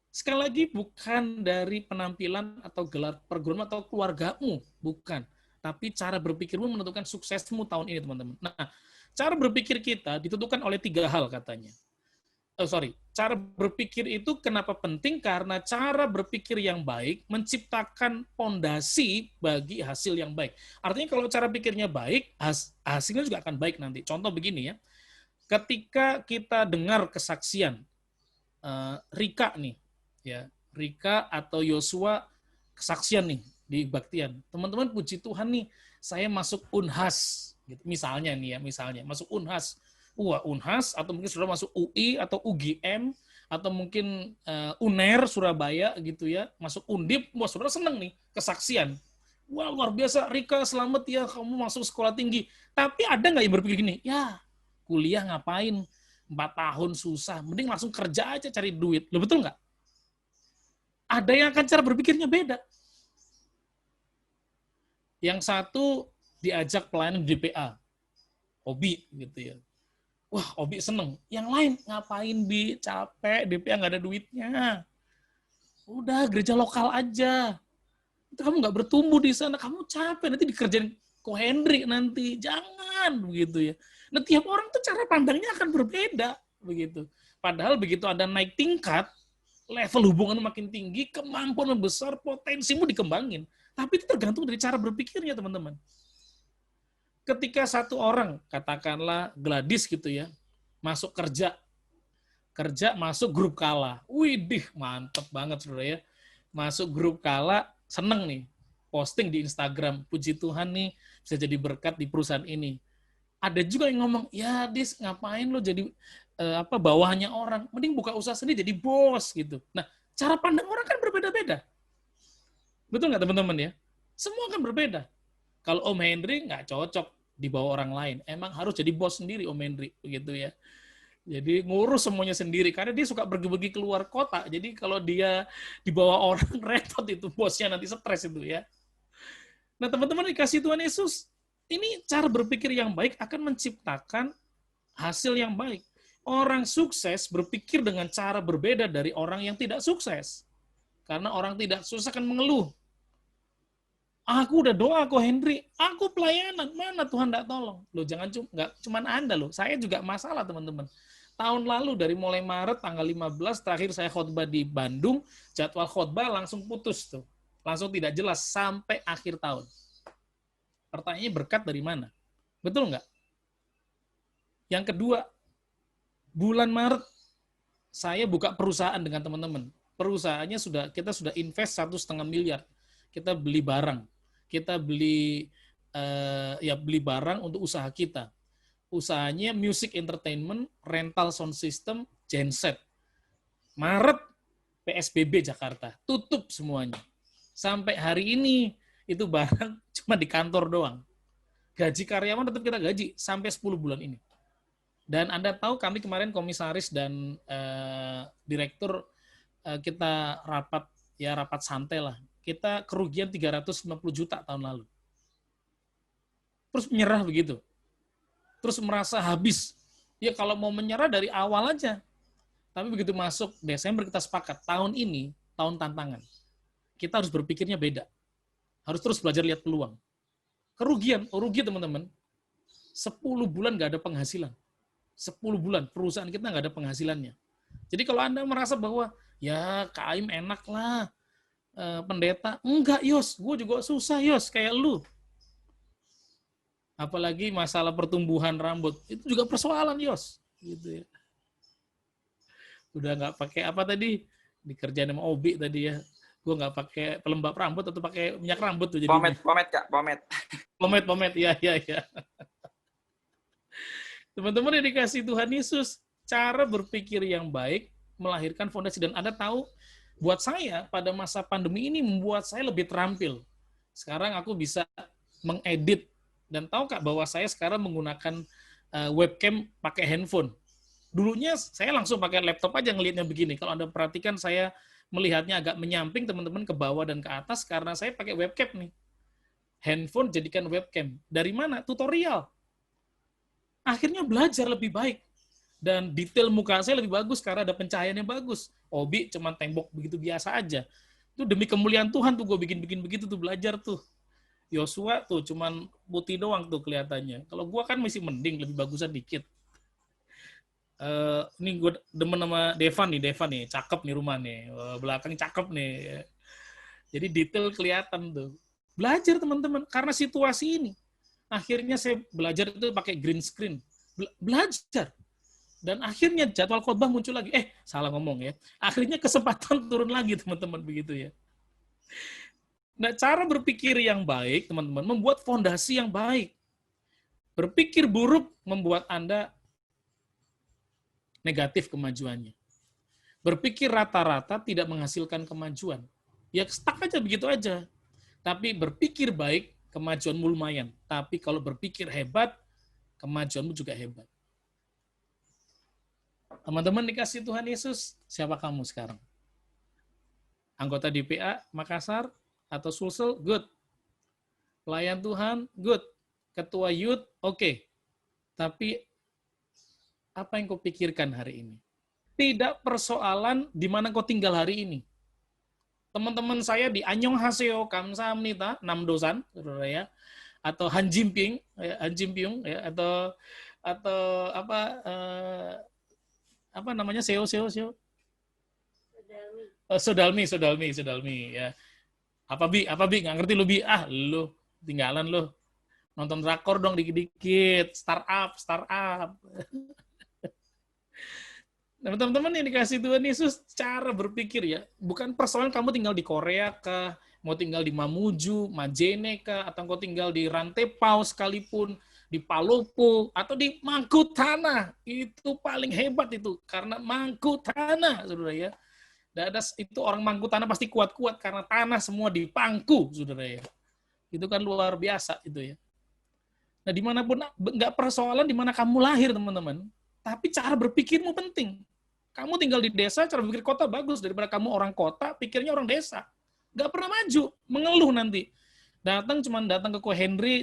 Sekali lagi bukan dari penampilan atau gelar perguruan atau keluargamu, bukan. Tapi cara berpikirmu menentukan suksesmu tahun ini, teman-teman. Nah, cara berpikir kita ditentukan oleh 3 hal katanya. Cara berpikir itu kenapa penting? Karena cara berpikir yang baik menciptakan fondasi bagi hasil yang baik. Artinya kalau cara pikirnya baik, hasilnya juga akan baik nanti. Contoh begini ya, ketika kita dengar kesaksian Rika nih, ya Rika atau Yosua kesaksian nih di Baktian. Teman-teman puji Tuhan nih, saya masuk Unhas, gitu. Misalnya masuk Unhas. Unhas atau mungkin sudah masuk UI atau UGM atau mungkin UNER Surabaya gitu ya, masuk Undip, wah saudara seneng nih kesaksian. Wah luar biasa Rika, selamat ya kamu masuk sekolah tinggi. Tapi ada nggak yang berpikir gini, ya kuliah ngapain 4 tahun susah, mending langsung kerja aja cari duit. Loh betul nggak? Ada yang akan cara berpikirnya beda. Yang satu diajak pelayanan di DPA, hobi gitu ya. Wah, Obi seneng. Yang lain, ngapain Bi? Capek, DPA nggak ada duitnya. Udah, gereja lokal aja. Itu kamu nggak bertumbuh di sana, kamu capek. Nanti dikerjain Ko Hendrik nanti. Jangan, begitu ya. Nah, tiap orang tuh cara pandangnya akan berbeda. Begitu. Padahal begitu ada naik tingkat, level hubungan makin tinggi, kemampuan besar, potensimu dikembangin. Tapi itu tergantung dari cara berpikirnya, teman-teman. Ketika satu orang, katakanlah Gladys gitu ya, masuk kerja masuk grup Kala. Widih, mantep banget saudara ya. Masuk grup Kala, seneng nih. Posting di Instagram, puji Tuhan nih, bisa jadi berkat di perusahaan ini. Ada juga yang ngomong, ya Dis, ngapain lo jadi bawahannya orang? Mending buka usaha sendiri jadi bos gitu. Nah, cara pandang orang kan berbeda-beda. Betul nggak teman-teman ya? Semua kan berbeda. Kalau Om Hendri nggak cocok di bawah orang lain. Emang harus jadi bos sendiri Om Hendri, begitu ya. Jadi ngurus semuanya sendiri. Karena dia suka pergi-pergi keluar kota. Jadi kalau dia di bawah orang, repot itu bosnya nanti stres itu ya. Nah teman-teman dikasih Tuhan Yesus, ini cara berpikir yang baik akan menciptakan hasil yang baik. Orang sukses berpikir dengan cara berbeda dari orang yang tidak sukses. Karena orang tidak sukses akan mengeluh. Aku udah doa kok Hendri, aku pelayanan, mana Tuhan tidak tolong. Loh jangan nggak cuman Anda loh, saya juga masalah teman-teman. Tahun lalu dari mulai Maret tanggal 15 terakhir saya khotbah di Bandung, jadwal khotbah langsung putus tuh. Langsung tidak jelas sampai akhir tahun. Pertanyaannya berkat dari mana? Betul nggak? Yang kedua, bulan Maret saya buka perusahaan dengan teman-teman. Perusahaannya kita sudah invest 1,5 miliar. Kita beli barang. Kita beli beli barang untuk usaha kita. Usahanya music entertainment, rental sound system, genset. Maret PSBB Jakarta, tutup semuanya. Sampai hari ini itu barang cuma di kantor doang. Gaji karyawan tetap kita gaji sampai 10 bulan ini. Dan Anda tahu kami kemarin komisaris dan direktur kita rapat santai lah. Kita kerugian 350 juta tahun lalu. Terus menyerah begitu. Terus merasa habis. Ya kalau mau menyerah dari awal aja. Tapi begitu masuk Desember kita sepakat, tahun ini tahun tantangan. Kita harus berpikirnya beda. Harus terus belajar lihat peluang. Rugi teman-teman. 10 bulan nggak ada penghasilan. 10 bulan perusahaan kita nggak ada penghasilannya. Jadi kalau Anda merasa bahwa ya KAIM enak lah, pendeta, enggak Yos, gue juga susah Yos, kayak lu. Apalagi masalah pertumbuhan rambut, itu juga persoalan Yos. Gitu ya. Udah nggak pakai apa tadi, dikerjain sama Obi tadi ya. Gue nggak pakai pelembab rambut atau pakai minyak rambut tuh jadi. Pomade, ya. Teman-teman yang dikasih Tuhan Yesus, cara berpikir yang baik melahirkan fondasi. Dan Anda tahu, buat saya pada masa pandemi ini membuat saya lebih terampil. Sekarang aku bisa mengedit. Dan tahu Kak bahwa saya sekarang menggunakan webcam pakai handphone. Dulunya saya langsung pakai laptop aja ngelihatnya begini. Kalau Anda perhatikan saya melihatnya agak menyamping teman-teman ke bawah dan ke atas karena saya pakai webcam nih. Handphone jadikan webcam. Dari mana? Tutorial. Akhirnya belajar lebih baik. Dan detail muka saya lebih bagus karena ada pencahayaan yang bagus. Obi cuman tembok begitu biasa aja. Itu demi kemuliaan Tuhan tuh gue bikin begitu tuh belajar tuh. Yosua tuh cuman putih doang tuh kelihatannya. Kalau gua kan masih mending, lebih bagusan dikit. Ini gue demen sama Devan nih, cakep nih rumah nih, belakang cakep nih. Jadi detail kelihatan tuh. Belajar teman-teman, karena situasi ini. Akhirnya saya belajar itu pakai green screen. Belajar. Dan akhirnya jadwal khotbah muncul lagi. Salah ngomong ya. Akhirnya kesempatan turun lagi teman-teman begitu ya. Nah, cara berpikir yang baik, teman-teman, membuat fondasi yang baik. Berpikir buruk membuat Anda negatif kemajuannya. Berpikir rata-rata tidak menghasilkan kemajuan. Ya stuck aja begitu aja. Tapi berpikir baik, kemajuanmu lumayan. Tapi kalau berpikir hebat, kemajuanmu juga hebat. Teman-teman dikasih Tuhan Yesus, siapa kamu sekarang? Anggota DPA Makassar atau Sulsel? Good. Pelayan Tuhan? Good. Ketua Youth? Oke. Tapi apa yang kau pikirkan hari ini? Tidak persoalan di mana kau tinggal hari ini. Teman-teman saya di Annyeonghaseyo, Kamsahamnida, Namdosan, saudara ya, atau Hanjimping, ya, atau apa namanya seo. Sodalmi ya. Apa bi nggak ngerti lu bi, lu tinggalan lu. Nonton drakor dong dikit-dikit, startup. Nah, teman-teman yang dikasih Tuhan Yesus, cara berpikir ya, bukan persoalan kamu tinggal di Korea kah, mau tinggal di Mamuju, Majene kah, atau kau tinggal di Rantepao sekalipun, di Palopo, atau di Mangkutanah. Itu paling hebat itu, karena Mangkutanah, saudara ya. Dan ada itu orang Mangkutanah pasti kuat-kuat, karena tanah semua dipangku, saudara ya. Itu kan luar biasa itu ya. Nah, dimanapun, nggak persoalan di mana kamu lahir, teman-teman. Tapi cara berpikirmu penting. Kamu tinggal di desa, cara berpikir kota bagus. Daripada kamu orang kota, pikirnya orang desa. Nggak pernah maju, mengeluh nanti. Datang ke Ko Henry,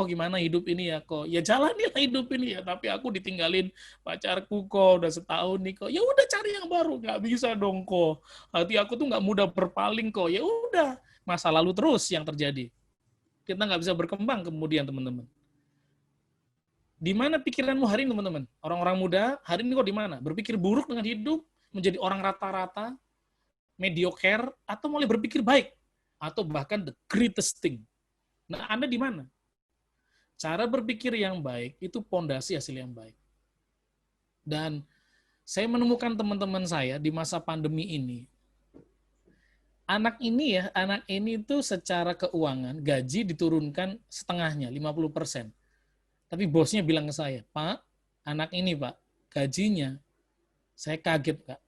gimana hidup ini ya kok. Ya jalanilah hidup ini ya, tapi aku ditinggalin pacarku kok, udah setahun nih kok. Ya udah cari yang baru, nggak bisa dong kok. Hati aku tuh nggak mudah berpaling kok. Ya udah, masa lalu terus yang terjadi. Kita nggak bisa berkembang kemudian teman-teman. Di mana pikiranmu hari ini, teman-teman? Orang-orang muda hari ini kok di mana? Berpikir buruk dengan hidup, menjadi orang rata-rata, mediocre, atau mulai berpikir baik, atau bahkan the greatest thing. Nah, Anda di mana? Cara berpikir yang baik itu pondasi hasil yang baik. Dan saya menemukan teman-teman saya di masa pandemi ini, anak ini tuh secara keuangan gaji diturunkan setengahnya, 50%. Tapi bosnya bilang ke saya, Pak, anak ini Pak, gajinya, saya kaget Kak.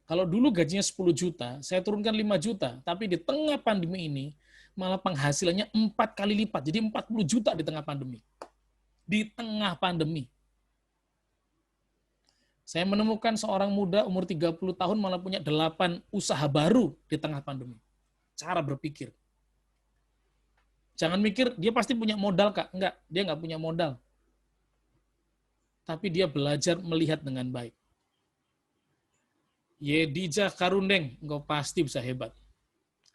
Kalau dulu gajinya 10 juta, saya turunkan 5 juta. Tapi di tengah pandemi ini, malah penghasilannya 4 kali lipat. Jadi 40 juta di tengah pandemi. Di tengah pandemi. Saya menemukan seorang muda umur 30 tahun malah punya 8 usaha baru di tengah pandemi. Cara berpikir. Jangan mikir, dia pasti punya modal, Kak. Enggak, dia nggak punya modal. Tapi dia belajar melihat dengan baik. Yedija Karundeng, engkau pasti bisa hebat.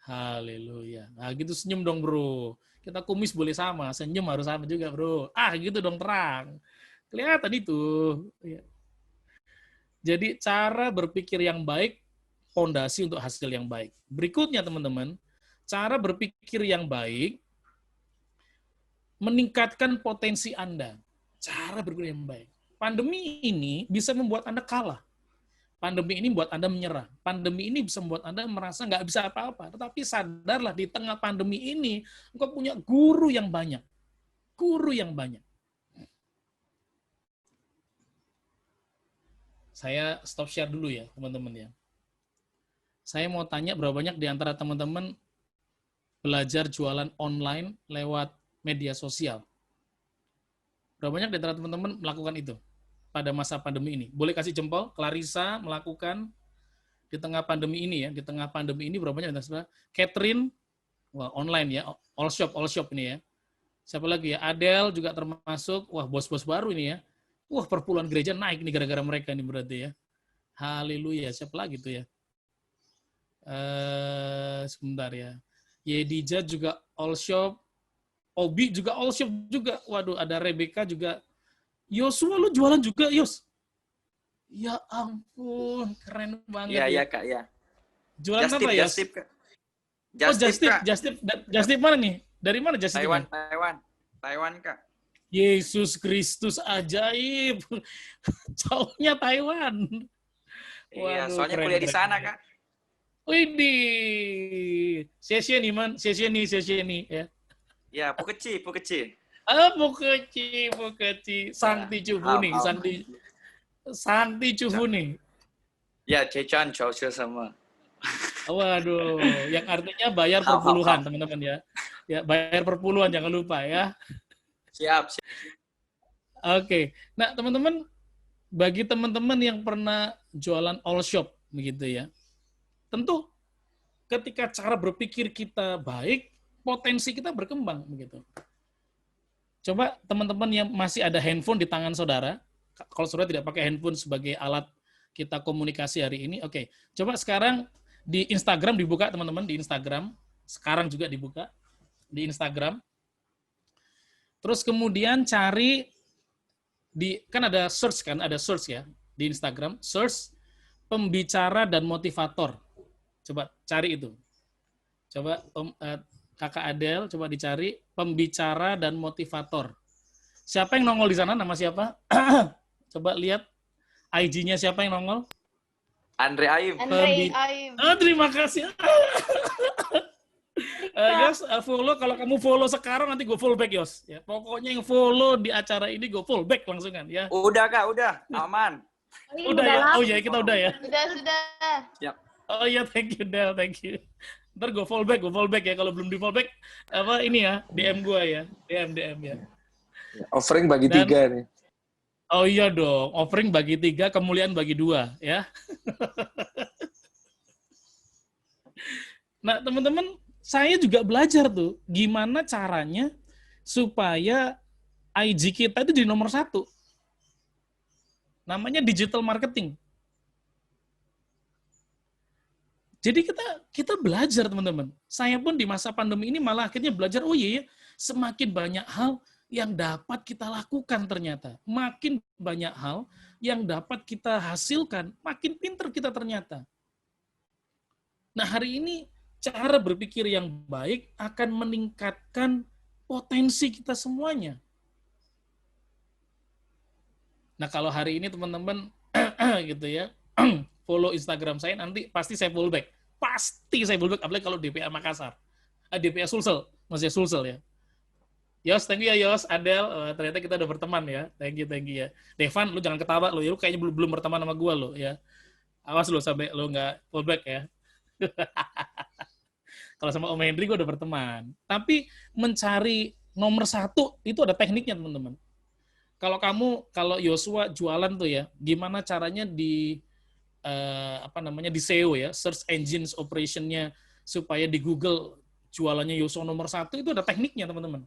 Haleluya. Nah, gitu senyum dong, bro. Kita kumis boleh sama, senyum harus sama juga, bro. Gitu dong, terang. Kelihatan itu. Jadi, cara berpikir yang baik, fondasi untuk hasil yang baik. Berikutnya, teman-teman, cara berpikir yang baik, meningkatkan potensi Anda. Cara berpikir yang baik. Pandemi ini bisa membuat Anda kalah. Pandemi ini membuat Anda menyerah. Pandemi ini bisa membuat Anda merasa nggak bisa apa-apa. Tetapi sadarlah, di tengah pandemi ini, engkau punya guru yang banyak. Guru yang banyak. Saya stop share dulu ya, teman-teman ya. Saya mau tanya berapa banyak di antara teman-teman belajar jualan online lewat media sosial? Berapa banyak di antara teman-teman melakukan itu pada masa pandemi ini? Boleh kasih jempol, Clarissa melakukan di tengah pandemi ini ya. Di tengah pandemi ini berapa banyak? Catherine, wah online ya, all shop ini ya. Siapa lagi ya? Adele juga termasuk, wah bos-bos baru ini ya. Wah perpuluhan gereja naik nih gara-gara mereka ini berarti ya. Haleluya, siapa lagi tuh ya? Sebentar ya. Yedija juga all shop, Obi juga all shop juga. Waduh, ada Rebecca juga. Yosua lu jualan juga, Yos? Ya ampun, keren banget. Iya, Kak, ya. Jualan apa, Yos? Just Tip mana nih? Dari mana Just Tip? Taiwan, Kak. Yesus Kristus ajaib. Jauhnya Taiwan. Iya, soalnya kuliah di sana, Kak. Widih. Sesi nih ya. Ya, Pukeci. Pukeci. Sangti Cubuni, Sangti Cubuni. Ya, Cechan, Chao sama. Waduh, yang artinya bayar per puluhan, teman-teman ya. Ya, bayar per puluhan, jangan lupa ya. Siap. Oke. Nah, teman-teman, bagi teman-teman yang pernah jualan all shop, begitu ya, tentu ketika cara berpikir kita baik, potensi kita berkembang, begitu. Coba teman-teman yang masih ada handphone di tangan saudara, kalau saudara tidak pakai handphone sebagai alat kita komunikasi hari ini, oke. Coba sekarang di Instagram dibuka, teman-teman, di Instagram. Sekarang juga dibuka di Instagram. Terus kemudian cari kan ada search ya di Instagram, search pembicara dan motivator. Coba cari itu. Coba Kakak Adele coba dicari pembicara dan motivator. Siapa yang nongol di sana? Nama siapa? Coba lihat IG-nya siapa yang nongol? Andre Aim. Terima kasih. Yos, follow, kalau kamu follow sekarang nanti gue follow back, Yos. Ya, pokoknya yang follow di acara ini gue follow back langsung kan ya. Udah, Kak, udah. Aman. Udah ya? Oh ya, kita udah ya. Sudah. Siap. Oh iya, thank you Del, thank you. Ntar gue follow back ya. Kalau belum di follow back, apa ini ya, DM gue ya. DM ya. Offering bagi 3 nih. Oh iya dong, offering bagi 3, kemuliaan bagi 2 ya. Nah teman-teman, saya juga belajar tuh gimana caranya supaya IG kita itu di nomor 1. Namanya digital marketing. Jadi kita belajar, teman-teman. Saya pun di masa pandemi ini malah akhirnya belajar, oh iya, semakin banyak hal yang dapat kita lakukan ternyata. Makin banyak hal yang dapat kita hasilkan, makin pinter kita ternyata. Nah, hari ini cara berpikir yang baik akan meningkatkan potensi kita semuanya. Nah, kalau hari ini teman-teman gitu ya, follow Instagram saya, nanti pasti saya follow back. Pasti saya follow back, apalagi kalau DPA Makassar. DPA Sulsel, masih Sulsel ya. Yos, thank you ya Yos, Adel, ternyata kita udah berteman ya. Thank you ya. Devan, lu jangan ketawa lu ya, lu kayaknya belum berteman sama gua lu ya. Awas lu sampai lu nggak follow back ya. Kalau sama Om Hendri gue udah berteman. Tapi mencari nomor 1 itu ada tekniknya teman-teman. Kalau Yosua jualan tuh ya, gimana caranya di di SEO ya, search engines operation-nya supaya di Google jualannya Yosua nomor 1 itu ada tekniknya teman-teman.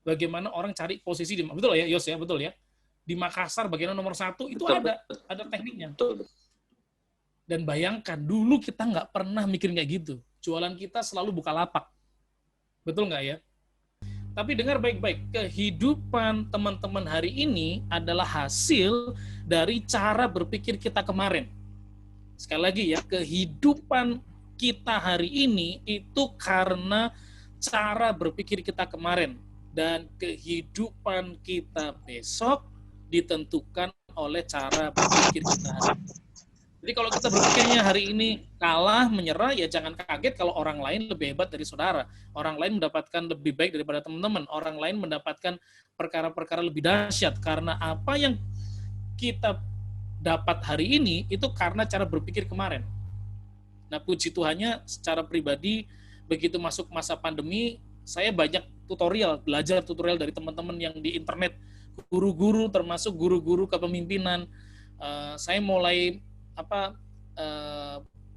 Bagaimana orang cari posisi di betul ya Yos ya, betul ya. Di Makassar bagian nomor 1 itu ada tekniknya. Betul. Dan bayangkan, dulu kita nggak pernah mikir kayak gitu. Jualan kita selalu buka lapak. Betul nggak ya? Tapi dengar baik-baik, kehidupan teman-teman hari ini adalah hasil dari cara berpikir kita kemarin. Sekali lagi ya, kehidupan kita hari ini itu karena cara berpikir kita kemarin. Dan kehidupan kita besok ditentukan oleh cara berpikir kita hari ini. Jadi kalau kita berpikirnya hari ini kalah, menyerah, ya jangan kaget kalau orang lain lebih hebat dari saudara. Orang lain mendapatkan lebih baik daripada teman-teman. Orang lain mendapatkan perkara-perkara lebih dahsyat. Karena apa yang kita dapat hari ini, itu karena cara berpikir kemarin. Nah, puji Tuhannya secara pribadi, begitu masuk masa pandemi, saya banyak belajar tutorial dari teman-teman yang di internet. Guru-guru, termasuk guru-guru kepemimpinan. Saya mulai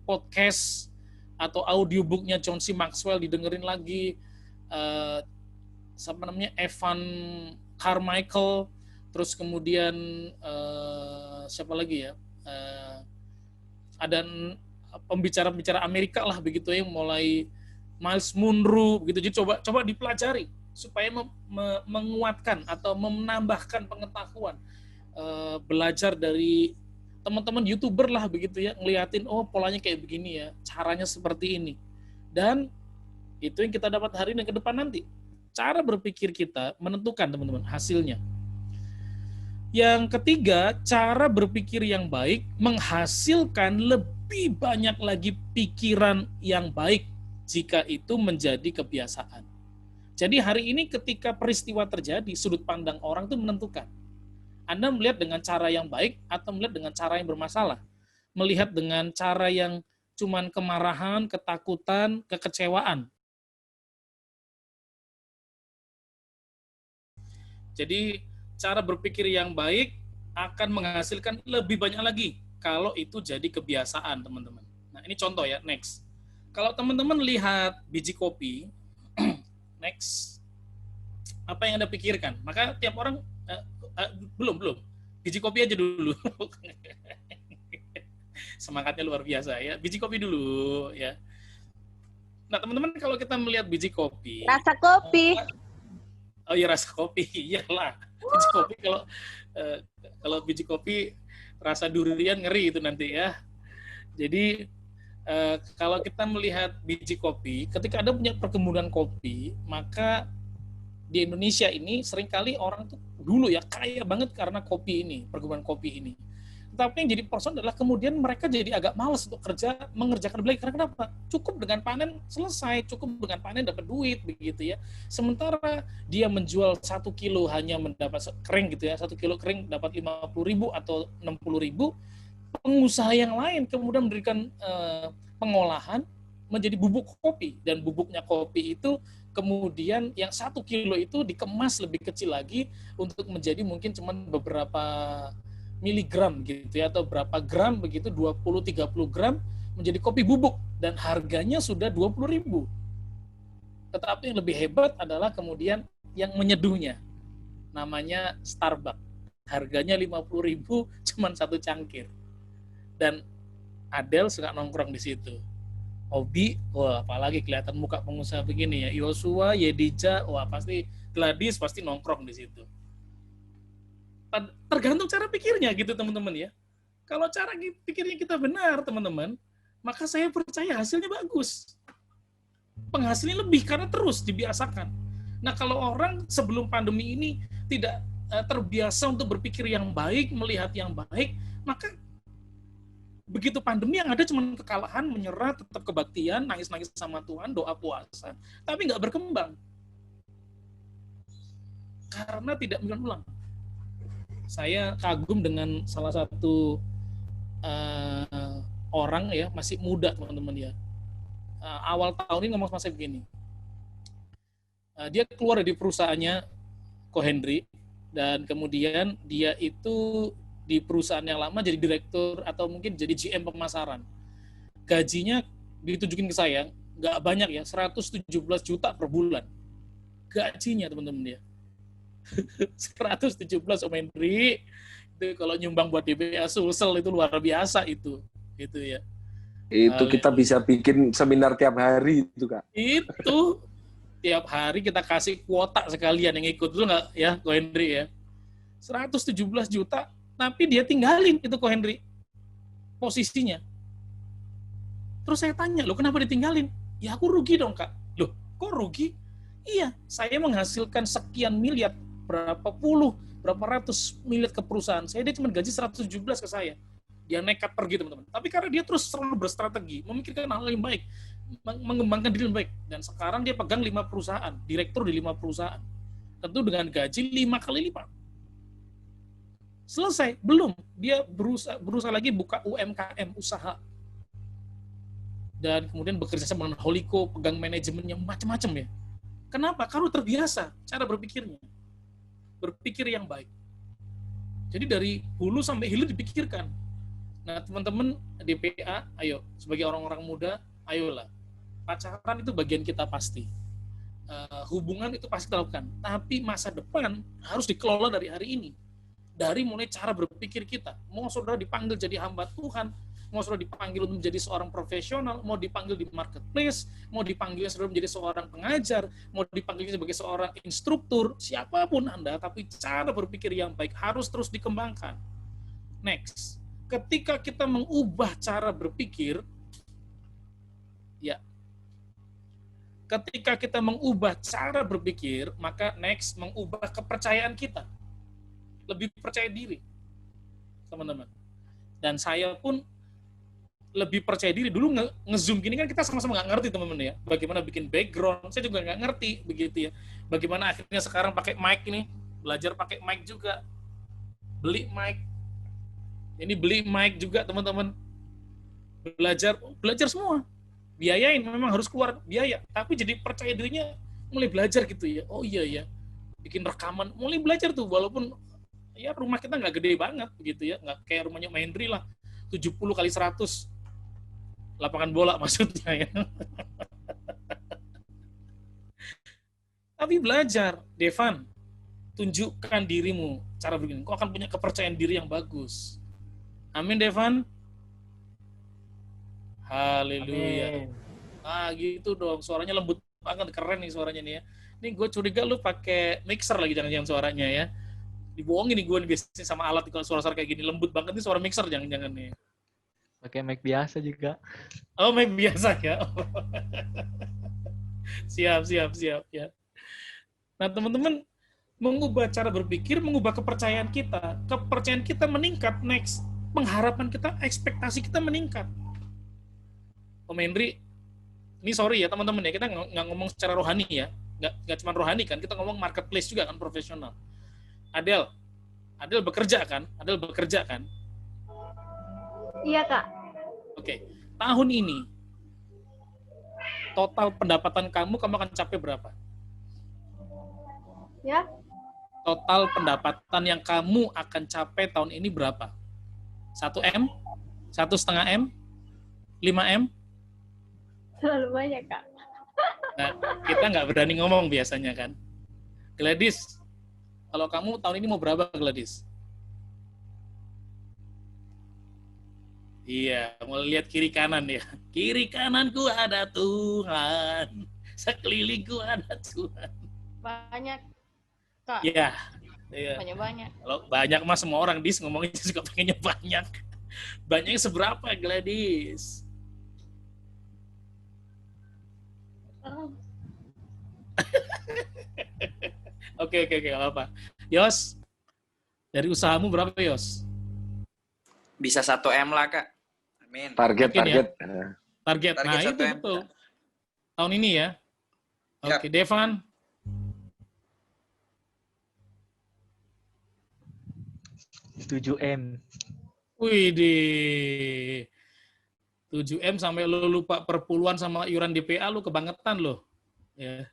podcast atau audiobooknya John C. Maxwell didengerin lagi, Evan Carmichael, terus kemudian siapa lagi ya, ada pembicara-pembicara Amerika lah begitu ya, mulai Miles Munro begitu. Jadi coba dipelajari supaya menguatkan atau menambahkan pengetahuan, belajar dari teman-teman YouTuber lah begitu ya, ngeliatin oh polanya kayak begini ya, caranya seperti ini. Dan itu yang kita dapat hari ini dan ke depan nanti. Cara berpikir kita menentukan teman-teman hasilnya. Yang ketiga, cara berpikir yang baik menghasilkan lebih banyak lagi pikiran yang baik jika itu menjadi kebiasaan. Jadi hari ini ketika peristiwa terjadi, sudut pandang orang itu menentukan. Anda melihat dengan cara yang baik atau melihat dengan cara yang bermasalah? Melihat dengan cara yang cuman kemarahan, ketakutan, kekecewaan. Jadi cara berpikir yang baik akan menghasilkan lebih banyak lagi kalau itu jadi kebiasaan, teman-teman. Nah, ini contoh ya, next. Kalau teman-teman lihat biji kopi, next, apa yang Anda pikirkan? Maka tiap orang belum biji kopi aja dulu. Semangatnya luar biasa ya, biji kopi dulu ya. Nah teman-teman, kalau kita melihat biji kopi, Rasa kopi. Oh iya, rasa kopi, iyalah. Biji kopi kalau biji kopi rasa durian ngeri itu nanti ya. Jadi kalau kita melihat biji kopi, ketika Anda punya perkebunan kopi, maka di Indonesia ini seringkali orang tuh dulu ya kaya banget karena kopi ini, perkebunan kopi ini. Tapi yang jadi persoalan adalah kemudian mereka jadi agak malas untuk mengerjakan lagi. Karena kenapa? Cukup dengan panen selesai, cukup dengan panen dapat duit begitu ya. Sementara dia menjual 1 kilo hanya mendapat kering gitu ya, 1 kilo kering dapat 50.000 atau 60.000. Pengusaha yang lain kemudian memberikan pengolahan menjadi bubuk kopi, dan bubuknya kopi itu kemudian yang 1 kilo itu dikemas lebih kecil lagi untuk menjadi mungkin cuma beberapa miligram gitu ya, atau berapa gram begitu, 20-30 gram menjadi kopi bubuk, dan harganya sudah 20.000. Tetapi yang lebih hebat adalah kemudian yang menyeduhnya, namanya Starbucks, harganya 50.000 cuman 1 cangkir. Dan Adele suka nongkrong di situ. Obi, wah apalagi kelihatan muka pengusaha begini ya. Yosua, Yedija, wah pasti Gladys pasti nongkrong di situ. Tergantung cara pikirnya gitu teman-teman ya. Kalau cara pikirnya kita benar teman-teman, maka saya percaya hasilnya bagus. Penghasilnya lebih karena terus dibiasakan. Nah kalau orang sebelum pandemi ini tidak terbiasa untuk berpikir yang baik, melihat yang baik, maka begitu pandemi yang ada cuma kekalahan, menyerah, tetap kebaktian, nangis-nangis sama Tuhan, doa puasa, tapi nggak berkembang. Karena tidak mengulang. Saya kagum dengan salah satu orang ya, masih muda teman-teman ya. Awal tahun ini ngomong sama saya begini. Dia keluar dari perusahaannya Ko Hendry, dan kemudian dia itu di perusahaan yang lama jadi direktur atau mungkin jadi GM pemasaran. Gajinya ditunjukin ke saya, nggak banyak ya, 117 juta per bulan. Gajinya teman-teman ya. 117 Om Hendri, itu kalau nyumbang buat DBA Sulsel itu luar biasa itu. Gitu ya. Itu kita bisa bikin seminar tiap hari itu, Kak. Itu tiap hari kita kasih kuota sekalian yang ikut dulu nggak ya, Ko Hendri ya. 117 juta, tapi dia tinggalin itu Ko Hendri posisinya. Terus saya tanya, loh kenapa ditinggalin? Ya aku rugi dong Kak. Loh kok rugi? Iya, saya menghasilkan sekian miliar, berapa ratus miliar ke perusahaan. Dia cuma gaji 117 ke saya. Dia nekat pergi teman-teman. Tapi karena dia terus selalu berstrategi, memikirkan hal yang baik, mengembangkan diri yang baik. Dan sekarang dia pegang 5 perusahaan, direktur di 5 perusahaan. Tentu dengan gaji 5 kali lipat. Selesai? Belum. Dia berusaha lagi buka UMKM, usaha. Dan kemudian bekerja sama dengan Holiko, pegang manajemennya, macam-macam ya. Kenapa? Karena terbiasa cara berpikirnya. Berpikir yang baik. Jadi dari hulu sampai hilir dipikirkan. Nah, teman-teman di PA, ayo, sebagai orang-orang muda, ayolah. Pacaran itu bagian kita pasti. Hubungan itu pasti kita lakukan. Tapi masa depan harus dikelola dari hari ini. Dari mulai cara berpikir kita. Mau saudara dipanggil jadi hamba Tuhan, mau saudara dipanggil untuk menjadi seorang profesional, mau dipanggil di marketplace, mau dipanggil saudara menjadi seorang pengajar, mau dipanggil sebagai seorang instruktur, siapapun Anda, tapi cara berpikir yang baik harus terus dikembangkan. Next, ketika kita mengubah cara berpikir, ya, ketika kita mengubah cara berpikir, maka next, mengubah kepercayaan kita. Lebih percaya diri, teman-teman. Dan saya pun lebih percaya diri. Dulu nge-zoom gini kan kita sama-sama nggak ngerti teman-teman ya. Bagaimana bikin background, saya juga nggak ngerti begitu ya. Bagaimana akhirnya sekarang pakai mic ini, belajar pakai mic juga. Beli mic. Ini beli mic juga teman-teman. Belajar semua. Biayain, memang harus keluar biaya. Tapi jadi percaya dirinya mulai belajar gitu ya. Oh iya ya. Bikin rekaman, mulai belajar tuh walaupun ya rumah kita nggak gede banget begitu ya, nggak kayak rumahnya Om Hendri lah 70 kali 100 lapangan bola maksudnya ya. Tapi belajar, Devan, tunjukkan dirimu cara begini, kau akan punya kepercayaan diri yang bagus. Amin Devan. Haleluya. Ah gitu dong, suaranya lembut banget, keren nih suaranya nih ya. Ini gue curiga lu pakai mixer lagi jangan-jangan suaranya ya. Dibohongin nih gue biasanya sama alat kalau suara-suara kayak gini lembut banget nih suara mixer jangan-jangan nih. Pakai mic biasa juga. Oh mic biasa ya. Siap ya. Nah teman-teman, mengubah cara berpikir, mengubah kepercayaan kita meningkat. Next, pengharapan kita, ekspektasi kita meningkat. Om Hendri, ini sorry ya teman-teman ya, kita nggak ngomong secara rohani ya, nggak cuma rohani kan, kita ngomong marketplace juga kan, profesional. Adel bekerja kan? Iya, Kak. Oke. Tahun ini total pendapatan kamu akan capai berapa? Ya, Total pendapatan yang kamu akan capai tahun ini berapa? 1M? 1,5 M? 5 M? terlalu banyak, Kak. Nah, kita nggak berani ngomong biasanya kan. Gladys, kalau kamu tahun ini mau berapa Gladys? Iya, mau lihat kiri kanan ya. Kiri kananku ada Tuhan, sekelilingku ada Tuhan. Banyak, Kak. Iya, iya. Banyak-banyak. Kalau banyak mah semua orang dis ngomongnya juga pengennya banyak. Banyaknya seberapa Gladys? Oh, Oke, nggak apa-apa. Yos, dari usahamu berapa Yos? Bisa 1 M lah, Kak. Amin. Target. Mungkin ya. Target. Target. Target Nah, 1 itu M. betul. Tahun ini ya. Yap. Oke, Devan. 7M. Wih, di 7M sampai lu lupa perpuluhan sama iuran DPA lu kebangetan loh. Ya.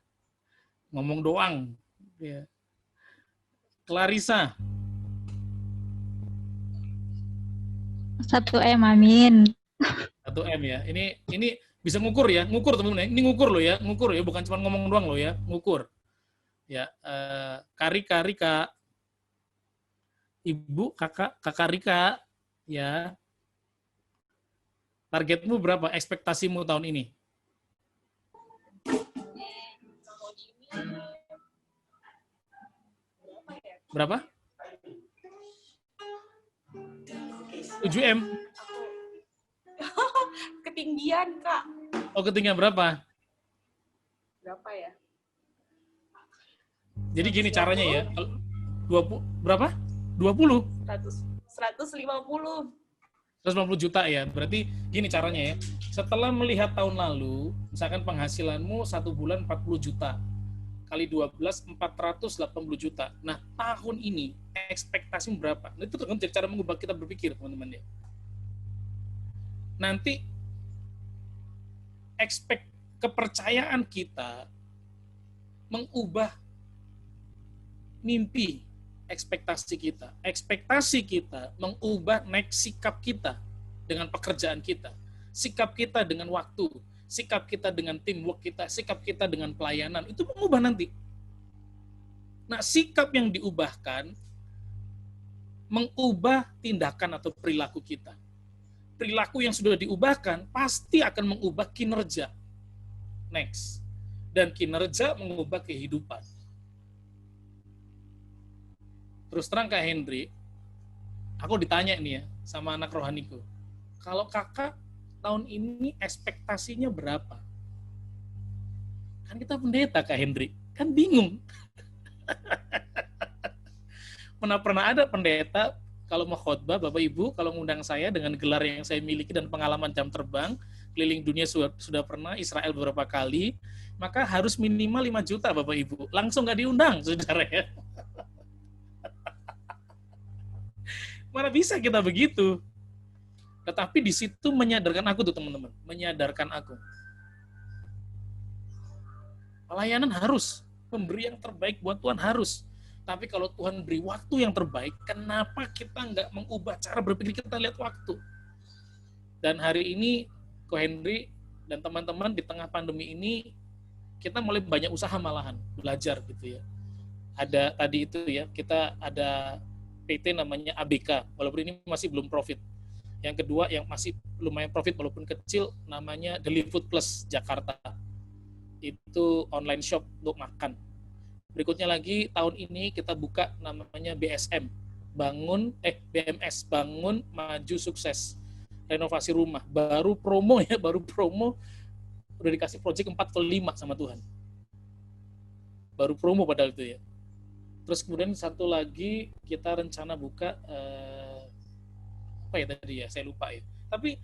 Ngomong doang. Ya. Clarissa. 1M, amin. 1M ya. Ini bisa ngukur ya. Ngukur teman-teman. Ini ngukur loh ya. Ngukur ya, bukan cuma ngomong doang loh ya. Ngukur. Ya, Kari Kak. Ibu, kakak Rika, ya. Targetmu berapa? Ekspektasimu tahun ini? Berapa? 7M. Ketinggian, Kak. Oh, ketinggian berapa? Berapa ya? Jadi gini caranya ya. 20 berapa? 20. 150. 150 juta ya. Berarti gini caranya ya. Setelah melihat tahun lalu, misalkan penghasilanmu 1 bulan 40 juta. Kali 12, 480 juta. Nah, tahun ini ekspektasimu berapa? Nah, itu tergantung dari cara mengubah kita berpikir, teman-teman ya. Nanti kepercayaan kita mengubah mimpi ekspektasi kita. Ekspektasi kita mengubah next sikap kita dengan pekerjaan kita. Sikap kita dengan waktu. Sikap kita dengan teamwork kita. Sikap kita dengan pelayanan. Itu mengubah nanti. Nah, sikap yang diubahkan mengubah tindakan atau perilaku kita. Perilaku yang sudah diubahkan pasti akan mengubah kinerja. Next. Dan kinerja mengubah kehidupan. Terus terang Kak Henry, aku ditanya nih ya sama anak rohaniku, kalau kakak tahun ini ekspektasinya berapa? Kan kita pendeta Kak Henry, kan bingung. Pernah ada pendeta kalau mau khotbah, Bapak Ibu, kalau ngundang saya dengan gelar yang saya miliki dan pengalaman jam terbang, keliling dunia sudah pernah, Israel beberapa kali, maka harus minimal 5 juta Bapak Ibu. Langsung nggak diundang, saudara ya. Mana bisa kita begitu? Tetapi di situ menyadarkan aku tuh teman-teman, menyadarkan aku. Pelayanan harus, memberi yang terbaik buat Tuhan harus. Tapi kalau Tuhan beri waktu yang terbaik, kenapa kita nggak mengubah cara berpikir kita lihat waktu? Dan hari ini, Ko Henry dan teman-teman di tengah pandemi ini, kita mulai banyak usaha malahan, belajar gitu ya. Ada tadi itu ya, kita ada PT namanya ABK, walaupun ini masih belum profit. Yang kedua yang masih lumayan profit walaupun kecil, namanya Delifood Plus Jakarta. Itu online shop untuk makan. Berikutnya lagi tahun ini kita buka namanya BSM, BMS, Bangun Maju Sukses. Renovasi rumah, baru promo udah dikasih project 4/5 sama Tuhan. Baru promo padahal itu ya. Terus kemudian satu lagi kita rencana buka apa ya tadi ya, saya lupa ya. Tapi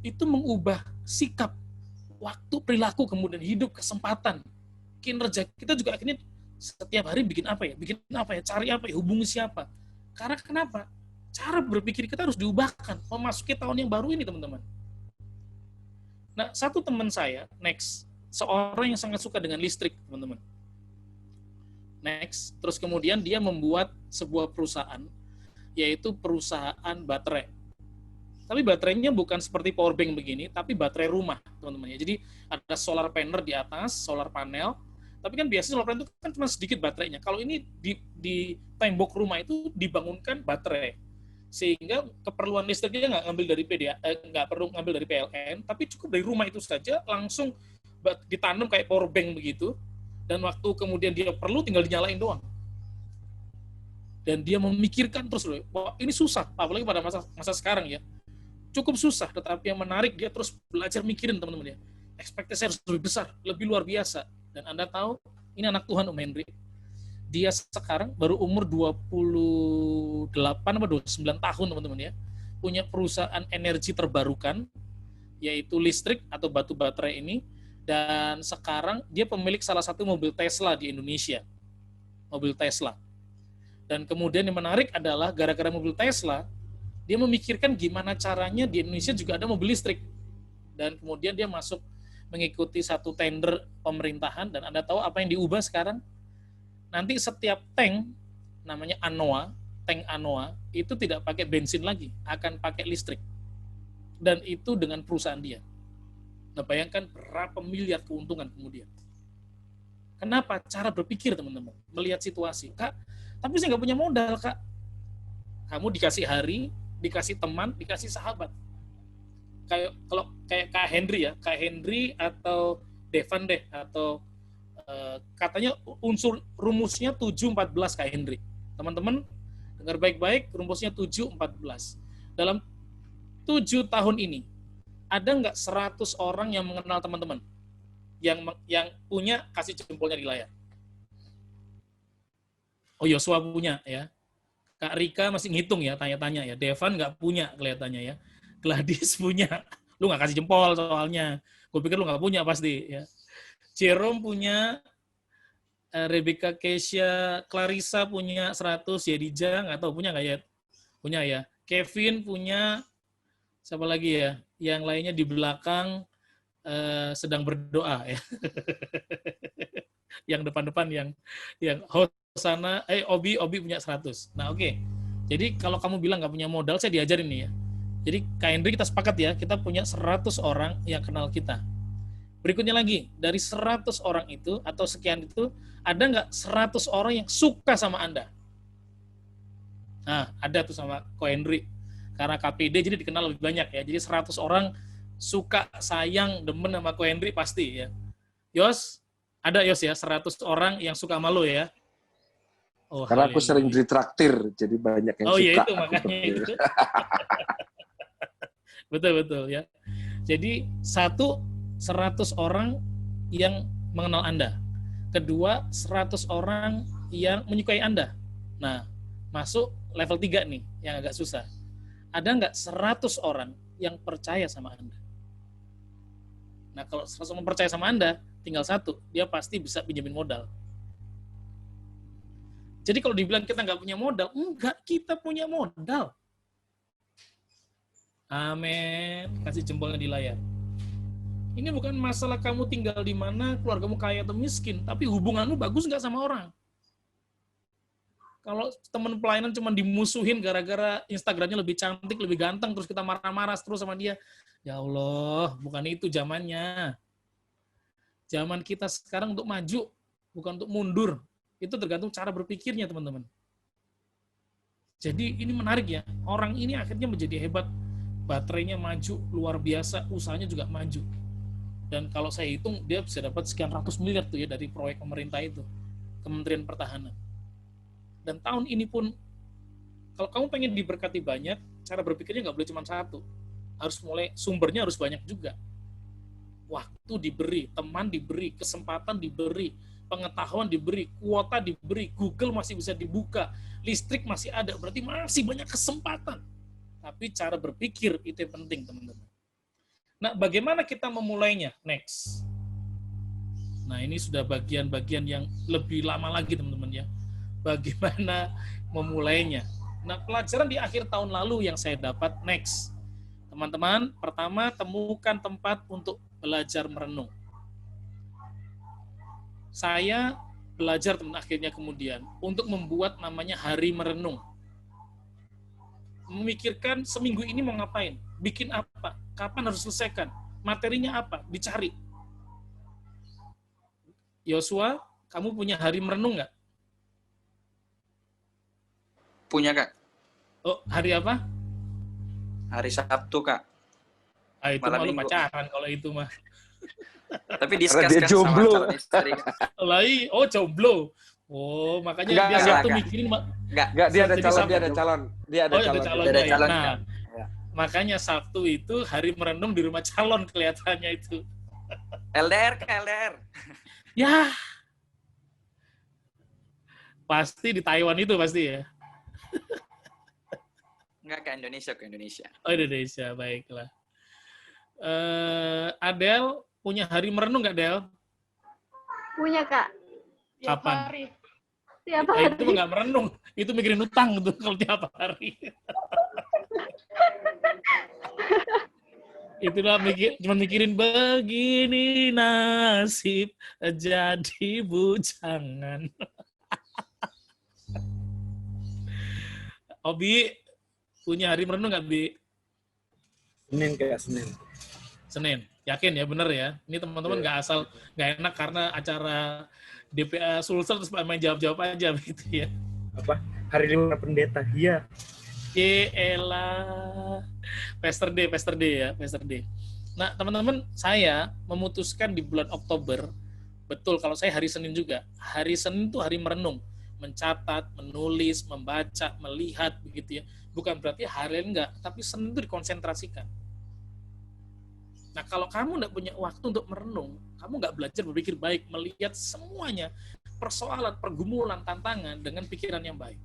itu mengubah sikap, waktu, perilaku, kemudian hidup, kesempatan, kinerja. Kita juga akhirnya setiap hari bikin apa ya, cari apa ya, hubungi siapa. Karena kenapa? Cara berpikir kita harus diubahkan, memasuki tahun yang baru ini teman-teman. Nah, satu teman saya, next, seorang yang sangat suka dengan listrik, teman-teman. Next, terus kemudian dia membuat sebuah perusahaan, yaitu perusahaan baterai. Tapi baterainya bukan seperti power bank begini, tapi baterai rumah, teman-teman. Jadi ada solar panel di atas, solar panel. Tapi kan biasanya solar panel itu kan cuma sedikit baterainya. Kalau ini di tembok rumah itu dibangunkan baterai. Sehingga keperluan listriknya nggak ngambil dari nggak perlu ngambil dari PLN, tapi cukup dari rumah itu saja langsung ditanam kayak power bank begitu, dan waktu kemudian dia perlu tinggal dinyalain doang. Dan dia memikirkan terus loh, wah ini susah, apalagi pada masa sekarang ya, cukup susah, tetapi yang menarik dia terus belajar mikirin teman-teman ya, ekspektasi harus lebih besar, lebih luar biasa. Dan Anda tahu, ini anak Tuhan Om Henry, dia sekarang baru umur 28 atau 29 tahun teman-teman ya, punya perusahaan energi terbarukan, yaitu listrik atau batu baterai ini, dan sekarang dia pemilik salah satu mobil Tesla di Indonesia. Mobil Tesla. Dan kemudian yang menarik adalah gara-gara mobil Tesla, dia memikirkan gimana caranya di Indonesia juga ada mobil listrik. Dan kemudian dia masuk mengikuti satu tender pemerintahan, dan Anda tahu apa yang diubah sekarang? Nanti setiap tank, namanya ANOA, tank ANOA, itu tidak pakai bensin lagi, akan pakai listrik. Dan itu dengan perusahaan dia. Nah, bayangkan berapa miliar keuntungan kemudian. Kenapa? Cara berpikir, teman-teman. Melihat situasi. Kak, tapi saya nggak punya modal, Kak. Kamu dikasih hari, dikasih teman, dikasih sahabat. Kayak Kak Henry ya, Kak Henry atau Devan deh, atau katanya unsur rumusnya 7-14 Kak Henry. Teman-teman, dengar baik-baik, rumusnya 7-14. Dalam 7 tahun ini, ada nggak 100 orang yang mengenal teman-teman? Yang punya, kasih jempolnya di layar. Oh, Yosua punya ya. Kak Rika masih ngitung ya, tanya-tanya ya. Devan nggak punya kelihatannya ya. Gladys punya. Lu nggak kasih jempol soalnya. Gue pikir lu nggak punya pasti ya. Jerome punya, Rebecca, Keisha, Clarissa punya 100, Yedija nggak tahu punya nggak ya? Punya ya. Kevin punya, siapa lagi ya? Yang lainnya di belakang sedang berdoa ya. Yang depan-depan yang Hosana, Obi punya 100. Nah, oke. Jadi kalau kamu bilang nggak punya modal, saya diajarin nih ya. Jadi Kak Henry kita sepakat ya, kita punya 100 orang yang kenal kita. Berikutnya lagi, dari 100 orang itu atau sekian itu, ada nggak 100 orang yang suka sama Anda? Nah, ada tuh sama Kak Henry. Karena KPD jadi dikenal lebih banyak ya. Jadi 100 orang suka, sayang, demen sama Ko Henry pasti ya. Yos, ada Yos ya, 100 orang yang suka sama lo ya. Oh, Karena aku sering haleluya. ditraktir, jadi banyak yang Oh suka. iya itu makanya itu. Betul ya. Jadi 100 orang yang mengenal Anda. Kedua, 100 orang yang menyukai Anda. Nah, masuk level 3 nih, yang agak susah. Ada nggak 100 orang yang percaya sama Anda? Nah, kalau 100 orang percaya sama Anda, tinggal satu, dia pasti bisa pinjemin modal. Jadi kalau dibilang kita nggak punya modal, enggak, kita punya modal. Amin. Kasih jempolnya di layar. Ini bukan masalah kamu tinggal di mana, keluargamu kaya atau miskin, tapi hubunganmu bagus nggak sama orang. Kalau teman pelayanan cuma dimusuhin gara-gara Instagramnya lebih cantik, lebih ganteng, terus kita marah-marah terus sama dia, ya Allah, bukan itu zamannya. Zaman kita sekarang untuk maju, bukan untuk mundur. Itu tergantung cara berpikirnya, teman-teman. Jadi ini menarik ya, orang ini akhirnya menjadi hebat, baterainya maju, luar biasa, usahanya juga maju. Dan kalau saya hitung, dia bisa dapat sekian ratus miliar tuh ya dari proyek pemerintah itu, Kementerian Pertahanan. Dan tahun ini pun, kalau kamu pengen diberkati banyak, cara berpikirnya nggak boleh cuma satu. Harus mulai, sumbernya harus banyak juga. Waktu diberi, teman diberi, kesempatan diberi, pengetahuan diberi, kuota diberi, Google masih bisa dibuka, listrik masih ada, berarti masih banyak kesempatan. Tapi cara berpikir itu yang penting, teman-teman. Nah, bagaimana kita memulainya? Next. Nah, ini sudah bagian-bagian yang lebih lama lagi, teman-teman ya. Bagaimana memulainya? Nah, pelajaran di akhir tahun lalu yang saya dapat, next. Teman-teman, pertama, temukan tempat untuk belajar merenung. Saya belajar, teman, akhirnya kemudian, untuk membuat namanya hari merenung. Memikirkan seminggu ini mau ngapain, bikin apa, kapan harus selesaikan, materinya apa, dicari. Yosua, kamu punya hari merenung nggak? Punya, Kak. Oh, hari apa? Hari Sabtu, Kak. Ah, itu Malam malu minggu. pacaran kalau itu mah. Tapi Karena discuss dia kan sama jomblo. calon istri. Oh, jomblo. Oh, makanya dia Enggak, Sabtu enggak. mikirin Enggak. Enggak, dia ada Jadi calon, Sabtu. dia ada calon. Dia ada Oh, ada calon. calonnya Ada ya. calon, Nah, Kak. Ya. makanya Sabtu itu hari merenung di rumah calon kelihatannya itu. LDR, Kak, LDR. Ya, pasti di Taiwan itu pasti ya. Enggak, ke Indonesia. Oh, Indonesia, baiklah. Adele punya hari merenung nggak, Del? Punya, Kak. Tiap Kapan? hari. Tiap Itu hari. nggak merenung, itu mikirin utang tuh kalau tiap hari. Itulah cuma mikirin begini nasib jadi bujangan. Obi punya hari merenung nggak, Bi? Senin, Kak, Senin. Senin. Yakin ya, bener ya? Ini teman-teman nggak asal, nggak enak karena acara DPA Sulsel terus main jawab-jawab aja begitu ya. Apa? Hari Lima Pendeta. Iya. Yelah. Pester Day ya, Pester Day. Nah, teman-teman, saya memutuskan di bulan Oktober, betul kalau saya hari Senin juga. Hari Senin itu hari merenung. Mencatat, menulis, membaca, melihat, begitu ya. Bukan berarti hari enggak, tapi Senin itu dikonsentrasikan. Nah, kalau kamu enggak punya waktu untuk merenung, kamu enggak belajar berpikir baik, melihat semuanya, persoalan, pergumulan, tantangan dengan pikiran yang baik.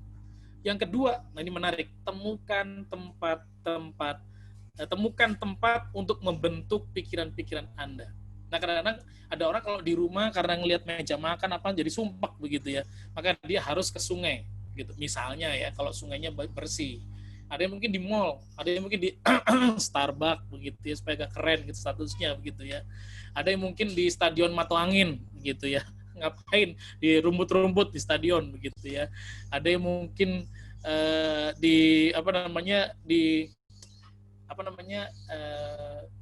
Yang kedua, nah ini menarik, temukan tempat untuk membentuk pikiran-pikiran Anda. Nah, kadang-kadang ada orang kalau di rumah karena ngelihat meja makan apa jadi sumpek begitu ya, maka dia harus ke sungai gitu. Misalnya ya, kalau sungainya bersih. Ada yang mungkin di mall, ada yang mungkin di Starbucks begitu ya, supaya agak keren gitu statusnya begitu ya. Ada yang mungkin di Stadion Mato Angin gitu ya. Ngapain di rumput-rumput di stadion begitu ya. Ada yang mungkin di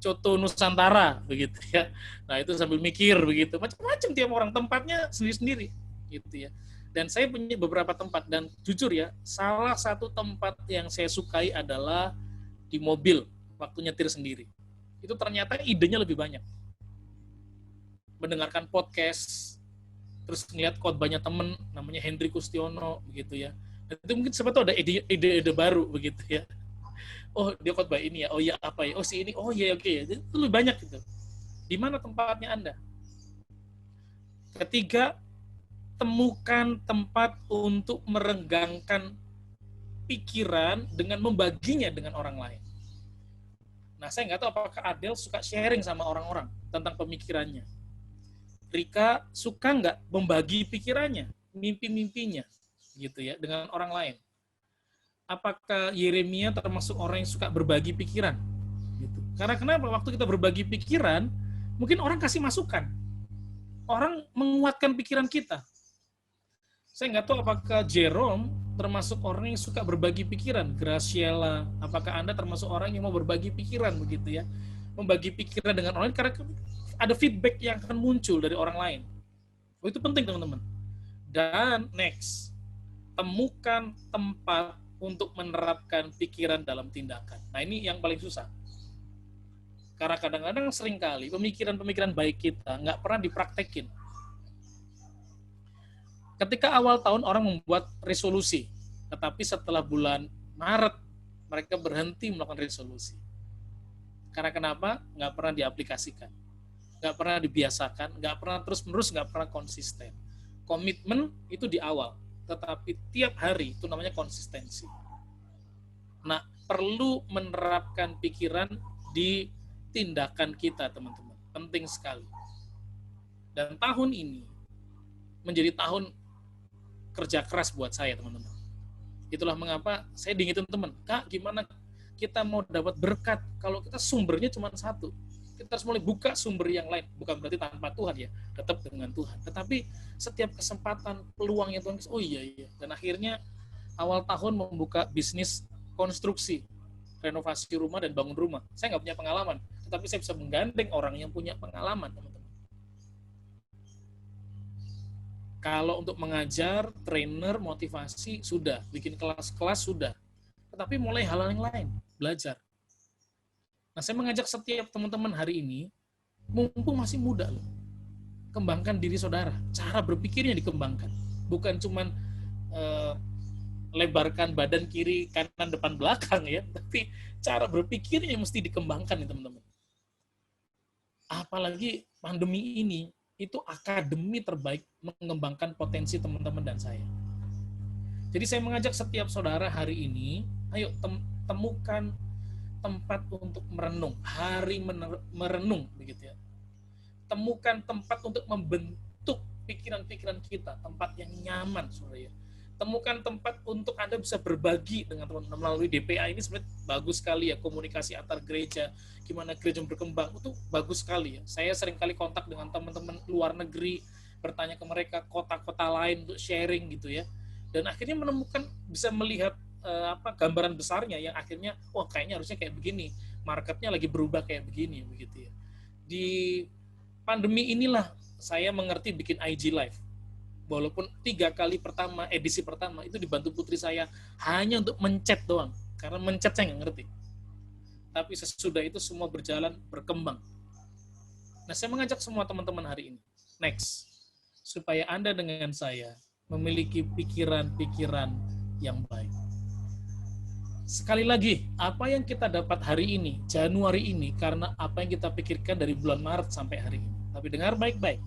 Coto Nusantara begitu ya. Nah, itu sambil mikir begitu. Macam-macam tiap orang, tempatnya sendiri-sendiri gitu ya. Dan saya punya beberapa tempat, dan jujur ya, salah satu tempat yang saya sukai adalah di mobil waktu nyetir sendiri. Itu ternyata idenya lebih banyak. Mendengarkan podcast, terus ngeliat khotbahnya temen namanya Hendri Kustiono begitu ya. Dan itu mungkin siapa tahu ada ide-ide baru begitu ya. Oh, dia khotbah ini ya. Oh ya, apa ya? Oh, si ini. Oh ya, oke. Itu lebih banyak gitu. Di mana tempatnya Anda? Ketiga, temukan tempat untuk merenggangkan pikiran dengan membaginya dengan orang lain. Nah, saya nggak tahu apakah Adele suka sharing sama orang-orang tentang pemikirannya. Rika suka nggak membagi pikirannya, mimpi-mimpinya, gitu ya, dengan orang lain. Apakah Yeremia termasuk orang yang suka berbagi pikiran? Gitu. Karena kenapa? Waktu kita berbagi pikiran, mungkin orang kasih masukan. Orang menguatkan pikiran kita. Saya nggak tahu apakah Jerome termasuk orang yang suka berbagi pikiran. Graciela, apakah Anda termasuk orang yang mau berbagi pikiran begitu ya? Membagi pikiran dengan orang lain karena ada feedback yang akan muncul dari orang lain. Oh, itu penting teman-teman. Dan next, temukan tempat untuk menerapkan pikiran dalam tindakan. Nah, ini yang paling susah. Karena kadang-kadang seringkali pemikiran-pemikiran baik kita nggak pernah dipraktekin. Ketika awal tahun orang membuat resolusi, tetapi setelah bulan Maret mereka berhenti melakukan resolusi. Karena kenapa? Nggak pernah diaplikasikan, nggak pernah dibiasakan, nggak pernah terus-menerus, nggak pernah konsisten. Komitmen itu di awal, tetapi tiap hari itu namanya konsistensi. Nah, perlu menerapkan pikiran di tindakan kita, teman-teman. Penting sekali. Dan tahun ini menjadi tahun kerja keras buat saya, teman-teman. Itulah mengapa saya diingetin teman, Kak, gimana kita mau dapat berkat kalau kita sumbernya cuma satu? Kita harus mulai buka sumber yang lain. Bukan berarti tanpa Tuhan ya, tetap dengan Tuhan. Tetapi setiap kesempatan, peluang yang Tuhan kasih, oh iya. Dan akhirnya awal tahun membuka bisnis konstruksi, renovasi rumah dan bangun rumah. Saya nggak punya pengalaman, tetapi saya bisa menggandeng orang yang punya pengalaman, teman-teman. Kalau untuk mengajar, trainer, motivasi, sudah. Bikin kelas-kelas, sudah. tetapi mulai hal yang lain, belajar. Nah, saya mengajak setiap teman-teman hari ini, mumpung masih muda loh, kembangkan diri saudara, cara berpikirnya dikembangkan. Bukan cuman lebarkan badan kiri, kanan, depan, belakang ya, tapi cara berpikirnya mesti dikembangkan ya teman-teman. Apalagi pandemi ini, itu akademi terbaik mengembangkan potensi teman-teman dan saya. Jadi saya mengajak setiap saudara hari ini, ayo temukan tempat untuk merenung, hari merenung begitu ya. Temukan tempat untuk membentuk pikiran-pikiran kita, tempat yang nyaman, saudara ya. Temukan tempat untuk Anda bisa berbagi dengan teman-teman melalui DPA ini sebenarnya bagus sekali ya, komunikasi antar gereja, gimana gereja berkembang, itu bagus sekali ya. Saya sering kali kontak dengan teman-teman luar negeri, bertanya ke mereka kota-kota lain untuk sharing gitu ya. Dan akhirnya menemukan, bisa melihat gambaran besarnya yang akhirnya wah kayaknya harusnya kayak begini, marketnya lagi berubah kayak begini begitu ya. Di pandemi inilah saya mengerti bikin IG live, walaupun 3 kali edisi pertama itu dibantu putri saya hanya untuk mencet doang, karena mencet saya nggak ngerti, tapi sesudah itu semua berjalan berkembang. Nah, saya mengajak semua teman-teman hari ini next, supaya Anda dengan saya memiliki pikiran-pikiran yang baik. Sekali lagi, apa yang kita dapat hari ini, Januari ini, karena apa yang kita pikirkan dari bulan Maret sampai hari ini. Tapi dengar baik-baik,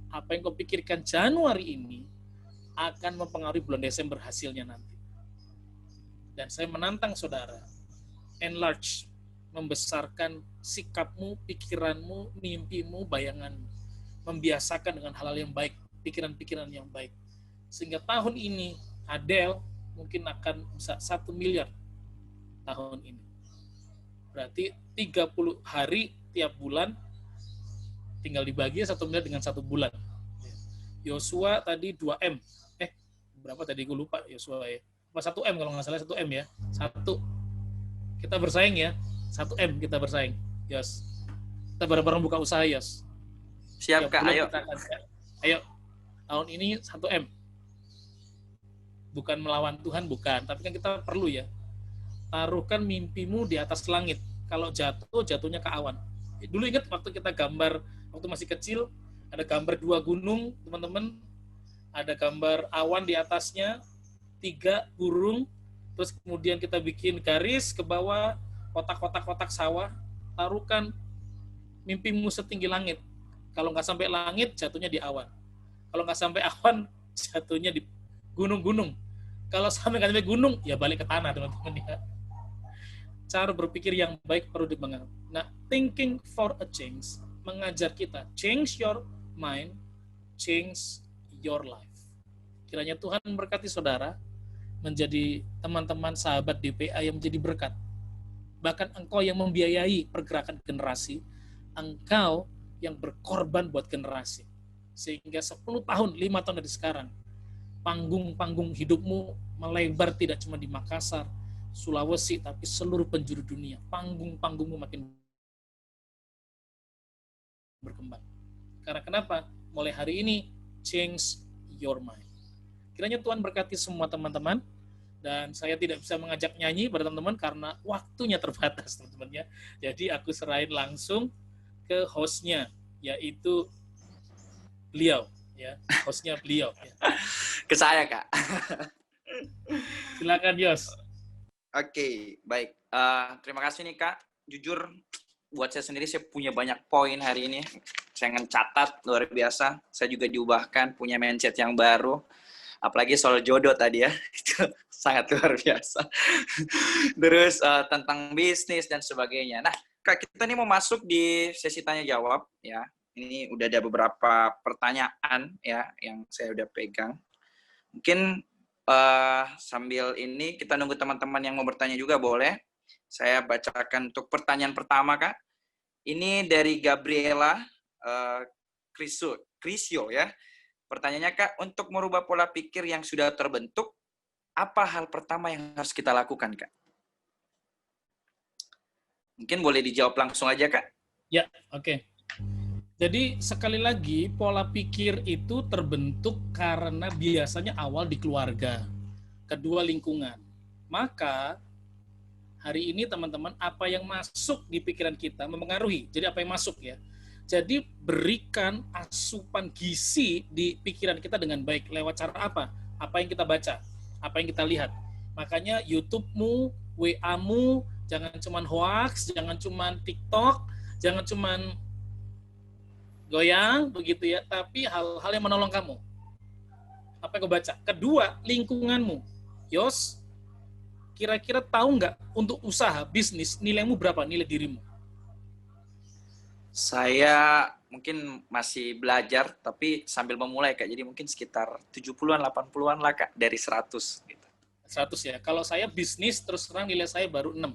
apa yang kau pikirkan Januari ini akan mempengaruhi bulan Desember hasilnya nanti. Dan saya menantang saudara, enlarge, membesarkan sikapmu, pikiranmu, mimpimu, bayanganmu. Membiasakan dengan hal-hal yang baik, pikiran-pikiran yang baik. Sehingga tahun ini, Adele mungkin akan bisa 1 miliar tahun ini. Berarti 30 hari tiap bulan tinggal dibagi 1 miliar dengan 1 bulan. Yosua tadi 2M. Berapa tadi gue lupa Yosua ya. 1M kalau nggak salah 1M ya. 1. Kita bersaing ya. 1M kita bersaing. Yos. Kita bareng-bareng buka usaha Yos. Siap Kak, ayo. Ayo. Tahun ini 1M. Bukan melawan Tuhan, bukan. Tapi kan kita perlu ya. Taruhkan mimpimu di atas langit. Kalau jatuh, jatuhnya ke awan. Dulu ingat waktu kita gambar, waktu masih kecil, ada gambar 2 gunung, teman-teman. Ada gambar awan di atasnya, 3 burung, terus kemudian kita bikin garis ke bawah, kotak-kotak sawah, taruhkan mimpimu setinggi langit. Kalau nggak sampai langit, jatuhnya di awan. Kalau nggak sampai awan, jatuhnya di gunung-gunung. Kalau sampai nggak sampai gunung, ya balik ke tanah, teman-teman ya. Cara berpikir yang baik perlu dibangun. Nah, thinking for a change mengajar kita, change your mind, change your life. Kiranya Tuhan memberkati saudara, menjadi teman-teman sahabat DPA yang menjadi berkat. Bahkan engkau yang membiayai pergerakan generasi, engkau yang berkorban buat generasi. Sehingga 10 tahun, 5 tahun dari sekarang, panggung-panggung hidupmu melebar tidak cuma di Makassar, Sulawesi, tapi seluruh penjuru dunia. Panggung-panggungmu makin berkembang. Karena kenapa? Mulai hari ini, change your mind. Kiranya Tuhan berkati semua teman-teman, dan saya tidak bisa mengajak nyanyi pada teman-teman karena waktunya terbatas, teman-teman ya. Jadi aku serahin langsung ke hostnya, yaitu beliau, ya, hostnya beliau. Ya. Ke saya Kak. Silakan Yos. Oke, baik. Terima kasih nih Kak. Jujur, buat saya sendiri saya punya banyak poin hari ini. Saya ngecatat luar biasa. Saya juga diubahkan, punya mindset yang baru. Apalagi soal jodoh tadi ya. Itu sangat luar biasa. Terus tentang bisnis dan sebagainya. Nah, Kak, kita nih mau masuk di sesi tanya jawab ya. Ini udah ada beberapa pertanyaan ya yang saya udah pegang. Mungkin sambil ini kita nunggu teman-teman yang mau bertanya juga boleh. Saya bacakan untuk pertanyaan pertama Kak. Ini dari Gabriela Krisio ya. Pertanyaannya Kak, untuk merubah pola pikir yang sudah terbentuk, apa hal pertama yang harus kita lakukan Kak? Mungkin boleh dijawab langsung aja Kak. Ya, oke. Jadi sekali lagi pola pikir itu terbentuk karena biasanya awal di keluarga, kedua lingkungan. Maka hari ini teman-teman, apa yang masuk di pikiran kita mempengaruhi. Jadi apa yang masuk ya. Jadi berikan asupan gizi di pikiran kita dengan baik. Lewat cara apa? Apa yang kita baca, apa yang kita lihat. Makanya YouTube-mu, WA-mu, jangan cuman hoax, jangan cuman TikTok, jangan cuman goyang begitu ya, tapi hal-hal yang menolong kamu. Apa yang kau baca? Kedua, lingkunganmu. Yos, kira-kira tahu nggak untuk usaha, bisnis, nilaimu berapa, nilai dirimu? Saya mungkin masih belajar, tapi sambil memulai, Kak. Jadi mungkin sekitar 70-an, 80-an lah, Kak, dari 100. Gitu. 100 ya. Kalau saya bisnis, terus terang nilai saya baru 6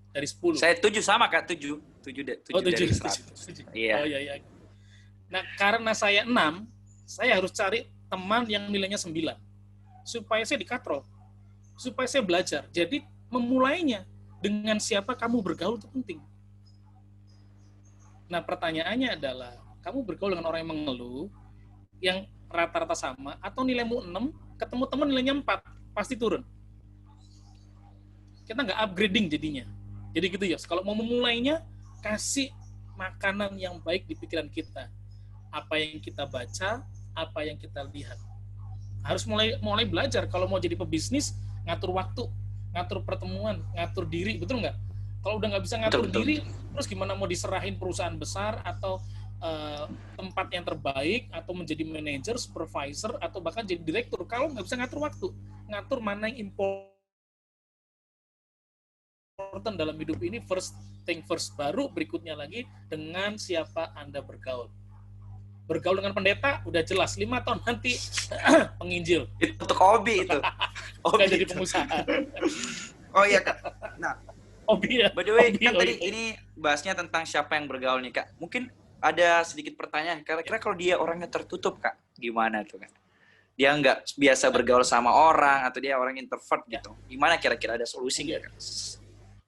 dari 10. Saya 7 sama, Kak. 7 dari 100. Iya. Oh iya. Nah, karena saya 6, saya harus cari teman yang nilainya 9. Supaya saya dikatrol. Supaya saya belajar. Jadi, memulainya dengan siapa kamu bergaul itu penting. Nah, pertanyaannya adalah, kamu bergaul dengan orang yang mengeluh, yang rata-rata sama, atau nilaimu 6, ketemu teman nilainya 4, pasti turun. Kita nggak upgrading jadinya. Jadi gitu ya, kalau mau memulainya, kasih makanan yang baik di pikiran kita. Apa yang kita baca, apa yang kita lihat. Harus mulai belajar. Kalau mau jadi pebisnis, ngatur waktu, ngatur pertemuan, ngatur diri, betul nggak? Kalau udah nggak bisa ngatur diri, terus gimana mau diserahin perusahaan besar atau tempat yang terbaik, atau menjadi manajer, supervisor, atau bahkan jadi direktur, kalau nggak bisa ngatur waktu, ngatur mana yang important dalam hidup ini, first thing first, baru berikutnya lagi dengan siapa Anda bergaul. Bergaul dengan pendeta, udah jelas, 5 tahun nanti penginjil. Itu untuk hobi itu. Bukan jadi pengusaha. Oh iya, Kak. Nah, Hobi ya. by the way, Hobi, kan tadi hobi. ini bahasnya tentang siapa yang bergaul nih, Kak. Mungkin ada sedikit pertanyaan. Kira-kira kalau dia orangnya tertutup, Kak, gimana tuh, Kak? Dia nggak biasa bergaul sama orang, atau dia orang introvert gitu. Gimana kira-kira, ada solusi nggak, Kak?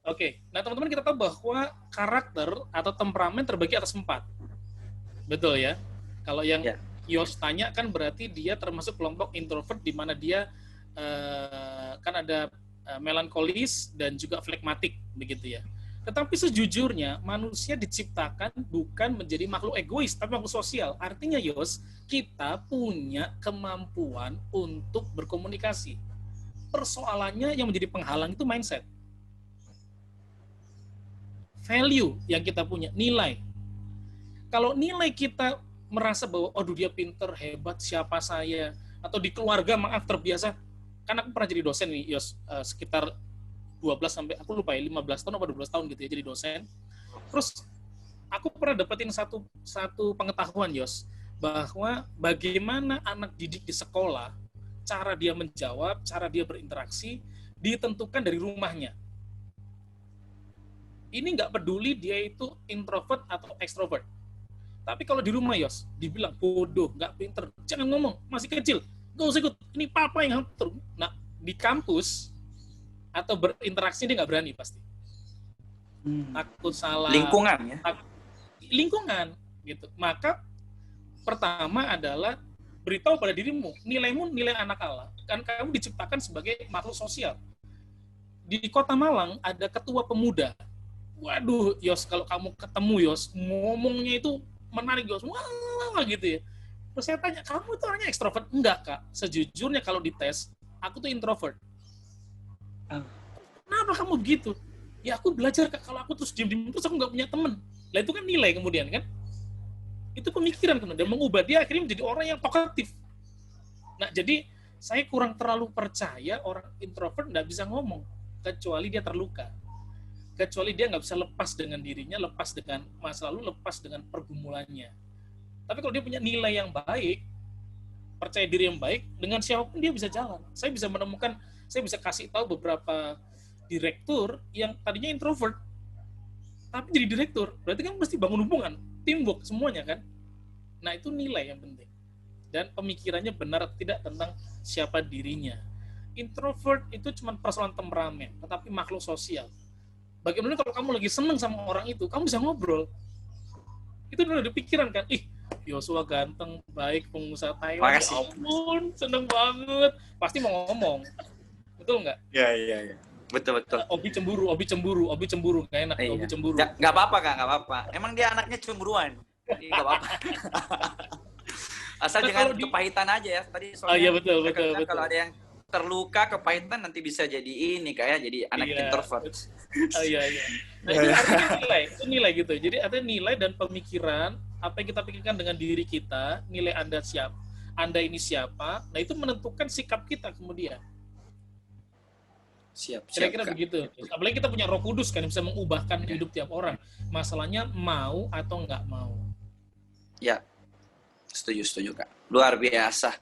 Oke, nah teman-teman kita tahu bahwa karakter atau temperamen terbagi atas 4. Betul ya? Kalau yang Ya. Yos tanya kan berarti dia termasuk kelompok introvert di mana dia kan ada melankolis dan juga flegmatik begitu ya. Tetapi sejujurnya manusia diciptakan bukan menjadi makhluk egois tapi makhluk sosial. Artinya Yos, kita punya kemampuan untuk berkomunikasi. Persoalannya yang menjadi penghalang itu mindset. Value yang kita punya, nilai. Kalau nilai kita merasa bahwa, aduh dia pinter, hebat, siapa saya, atau di keluarga maaf terbiasa, kan aku pernah jadi dosen nih, Yos, sekitar 12 sampai, aku lupa ya, 15 tahun atau 12 tahun gitu ya, jadi dosen. Terus, aku pernah dapetin satu pengetahuan, Yos, bahwa bagaimana anak didik di sekolah, cara dia menjawab, cara dia berinteraksi, ditentukan dari rumahnya. Ini nggak peduli dia itu introvert atau extrovert. Tapi kalau di rumah, Yos, dibilang bodoh, nggak pinter, jangan ngomong, masih kecil, nggak usah ikut, ini papa yang ngatur. Nah, di kampus, atau berinteraksi dia nggak berani pasti. Takut salah. Lingkungan ya? Lingkungan, gitu. Maka, pertama adalah, beritahu pada dirimu, nilaimu nilai anak Allah. Kan kamu diciptakan sebagai makhluk sosial. Di Kota Malang, ada ketua pemuda. Waduh, Yos, kalau kamu ketemu, Yos, ngomongnya itu menarik, Yos, wah gitu ya. Terus saya tanya, kamu itu orangnya ekstrovert? Enggak, Kak. Sejujurnya kalau dites, aku tuh introvert. Kenapa kamu begitu? Ya aku belajar, Kak, kalau aku terus diem-diem terus aku nggak punya teman. Lah itu kan nilai kemudian kan? Itu pemikiran kemudian, dan mengubah dia akhirnya menjadi orang yang talkative. Nah, jadi saya kurang terlalu percaya orang introvert nggak bisa ngomong, kecuali dia terluka. Kecuali dia nggak bisa lepas dengan dirinya, lepas dengan masa lalu, lepas dengan pergumulannya. Tapi kalau dia punya nilai yang baik, percaya diri yang baik, dengan siapapun dia bisa jalan. Saya bisa menemukan, saya bisa kasih tahu beberapa direktur yang tadinya introvert, tapi jadi direktur. Berarti kan mesti bangun hubungan, teamwork semuanya kan. Nah itu nilai yang penting. Dan pemikirannya benar atau tidak tentang siapa dirinya. Introvert itu cuma persoalan temperamen, tetapi makhluk sosial. Bagaimana kalau kamu lagi seneng sama orang itu, kamu bisa ngobrol. Itu udah ada pikiran kan, Yosua ganteng, baik, pengusaha Taiwan, ya ampun, seneng banget. Pasti mau ngomong. Betul nggak? Iya. Betul. Obi cemburu, nggak enak. Iya. Obi cemburu. Nggak apa-apa Kak, nggak apa-apa. Emang dia anaknya cemburuan. Jadi nggak apa-apa. Asal Nah, jangan kalau di- kepahitan aja ya. Tadi Oh iya betul. Kalau ada yang terluka, kepahitan nanti bisa jadi ini kayak jadi anak Iya. introvert. Oh iya. Nah, itu artinya nilai gitu. Jadi artinya nilai dan pemikiran apa yang kita pikirkan dengan diri kita, nilai Anda siapa, Anda ini siapa. Nah, itu menentukan sikap kita kemudian. Siap. Kira-kira Kak. begitu. Apalagi kita punya Roh Kudus kan yang bisa mengubahkan hidup tiap orang. Masalahnya mau atau nggak mau. Ya, setuju Kak. Luar biasa.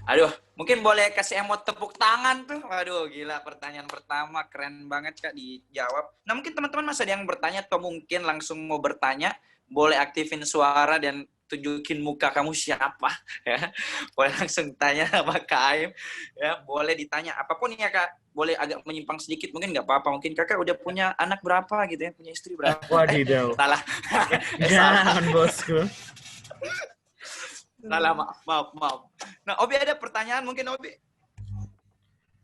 Aduh, mungkin boleh kasih emot tepuk tangan tuh. Waduh, gila pertanyaan pertama keren banget Kak dijawab. Nah, mungkin teman-teman masih ada yang bertanya atau mungkin langsung mau bertanya, boleh aktifin suara dan tunjukin muka kamu siapa ya. Boleh langsung tanya sama Kak Aim ya, boleh ditanya apapun ya Kak. Boleh agak menyimpang sedikit mungkin nggak apa-apa. Mungkin Kakak udah punya anak berapa gitu ya, punya istri berapa? Wadidaw. Salah. Jangan bosku. Salah, maaf. Nah, Obi ada pertanyaan mungkin Obi?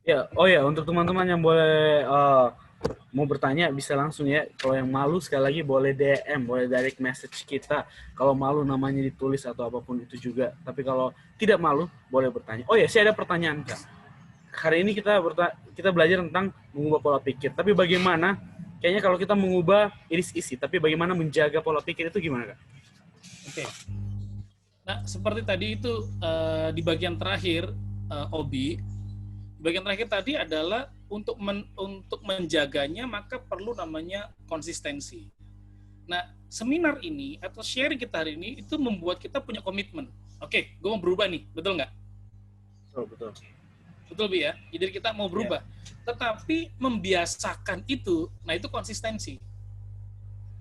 Ya, oh ya, untuk teman-teman yang boleh mau bertanya bisa langsung ya. Kalau yang malu sekali lagi boleh DM, boleh direct message kita. Kalau malu namanya ditulis atau apapun itu juga. Tapi kalau tidak malu boleh bertanya. Oh ya, saya ada pertanyaan Kak. Hari ini kita belajar tentang mengubah pola pikir. Tapi bagaimana? Kayaknya kalau kita mengubah iris isi, tapi bagaimana menjaga pola pikir itu gimana Kak? Oke. Nah, seperti tadi itu di bagian terakhir, Obi, bagian terakhir tadi adalah untuk menjaganya maka perlu namanya konsistensi. Nah, seminar ini atau sharing kita hari ini itu membuat kita punya komitmen. Oke, gue mau berubah nih, betul nggak? Betul. Betul, Bi ya? Jadi kita mau berubah. Tetapi membiasakan itu, nah itu konsistensi.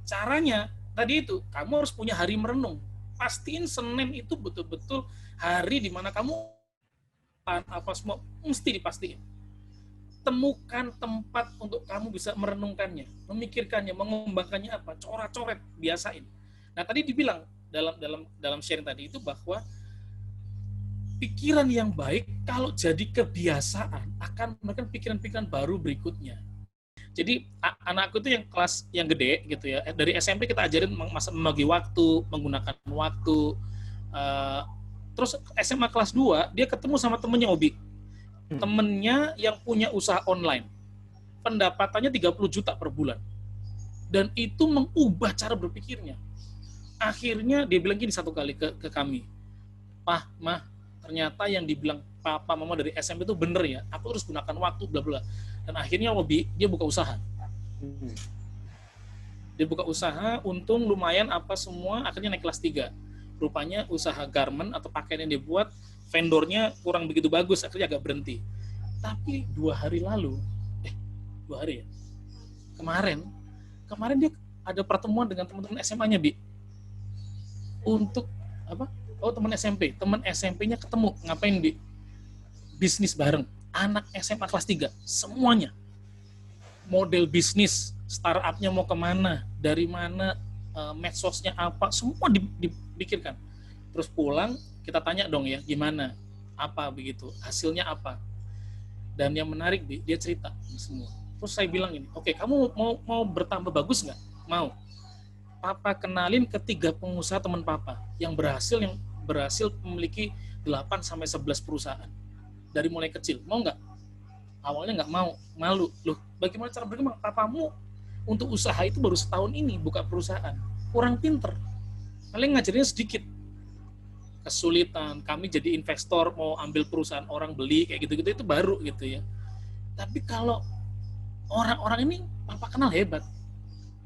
Caranya, tadi itu, kamu harus punya hari merenung. Pastiin Senin itu betul-betul hari di mana kamu apa semua mesti dipastiin. Temukan tempat untuk kamu bisa merenungkannya, memikirkannya, mengembangkannya apa, coret-coret, biasain. Nah, tadi dibilang dalam sharing tadi itu bahwa pikiran yang baik kalau jadi kebiasaan akan memberikan pikiran-pikiran baru berikutnya. Jadi anakku itu yang kelas yang gede gitu ya, dari SMP kita ajarin masa membagi waktu, menggunakan waktu. Terus SMA kelas 2 dia ketemu sama temennya Obi. Temennya yang punya usaha online. Pendapatannya 30 juta per bulan. Dan itu mengubah cara berpikirnya. Akhirnya dia bilang gini satu kali ke kami. Pah, Mah, ternyata yang dibilang papa mama dari SMP itu bener ya. Aku terus gunakan waktu bla bla. Dan akhirnya Obi dia buka usaha. Dia buka usaha, untung lumayan apa semua, akhirnya naik kelas 3. Rupanya usaha garment atau pakaian yang dia buat, vendornya kurang begitu bagus, akhirnya agak berhenti. Tapi 2 hari lalu, 2 hari ya? Kemarin dia ada pertemuan dengan teman-teman SMA-nya, Bi. Untuk apa? Oh, teman SMP. Teman SMP-nya ketemu. Ngapain, Bi? Bisnis bareng. Anak SMA kelas 3. Semuanya. Model bisnis. Startup-nya mau kemana. Dari mana. Medsosnya apa. Semua dipikirkan. Terus pulang, kita tanya dong ya, gimana? Apa begitu? Hasilnya apa? Dan yang menarik, Bi, dia cerita semua. Terus saya bilang ini, oke, kamu mau bertambah bagus nggak? Mau. Papa kenalin ke 3 pengusaha teman papa yang berhasil memiliki 8 sampai 11 perusahaan dari mulai kecil. Mau nggak? Awalnya nggak mau, malu. Loh, bagaimana cara berkembang? Papamu untuk usaha itu baru setahun ini buka perusahaan. Kurang pinter. Paling ngajarinnya sedikit. Kesulitan, kami jadi investor mau ambil perusahaan orang beli kayak gitu-gitu itu baru gitu ya. Tapi kalau orang-orang ini papa kenal hebat.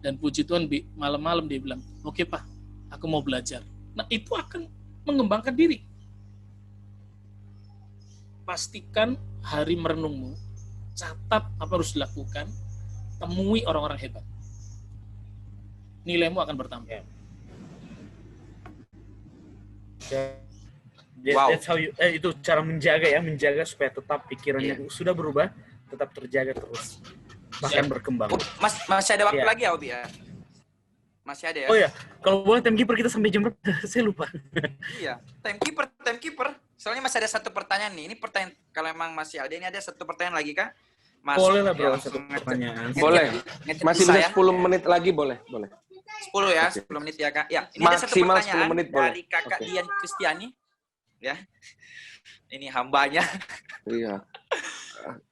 Dan puji Tuhan, Bi, malam-malam dia bilang, oke Pak, aku mau belajar. Nah, itu akan mengembangkan diri. Pastikan hari merenungmu, catat apa harus dilakukan, temui orang-orang hebat. Nilaimu akan bertambah. Wow. That's how you, itu cara menjaga supaya tetap pikirannya sudah berubah, tetap terjaga terus. Bahkan berkembang. Masih ada waktu lagi ya, Obi ya? Masih ada ya? Oh ya, kalau boleh timekeeper kita sampai jam berapa? Saya lupa. Iya, timekeeper. Soalnya masih ada satu pertanyaan nih. Ini pertanyaan, kalau emang masih ada, ini ada satu pertanyaan lagi, Kak. Boleh lah bro, langsung satu pertanyaan. Boleh. ngechat Masih bisa bisa ya. 10 menit lagi, boleh. 10 ya, Oke. 10 menit ya Kak. Ya, ini ada satu Maksimal pertanyaan 10 menit boleh. dari Kakak Oke. Dian Kristiani. Ya. Ini hambanya. Iya.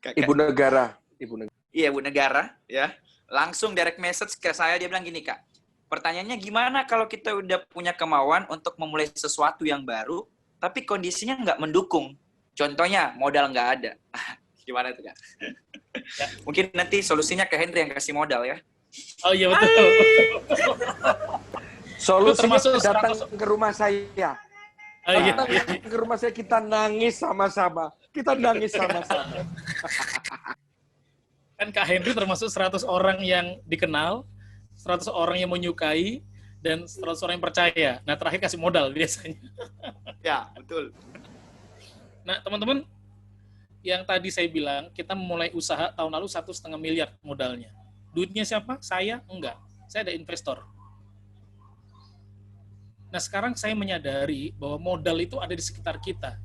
Kakak. Ibu negara. Iya, Bu Negara, ya. Langsung direct message ke saya, dia bilang gini, Kak. Pertanyaannya gimana kalau kita udah punya kemauan untuk memulai sesuatu yang baru, tapi kondisinya nggak mendukung? Contohnya, modal nggak ada. Gimana itu, Kak? Mungkin nanti solusinya ke Henry yang kasih modal, ya. Oh iya betul. Solusinya termasuk datang 100 ke rumah saya. Oh, iya, Datang iya. ke rumah saya, kita nangis sama-sama. Kan Kak Henry termasuk 100 orang yang dikenal, 100 orang yang menyukai, dan 100 orang yang percaya. Nah, terakhir kasih modal biasanya. Ya, betul. Nah, teman-teman, yang tadi saya bilang, kita memulai usaha tahun lalu 1,5 miliar modalnya. Duitnya siapa? Saya? Enggak. Saya ada investor. Nah, sekarang saya menyadari bahwa modal itu ada di sekitar kita.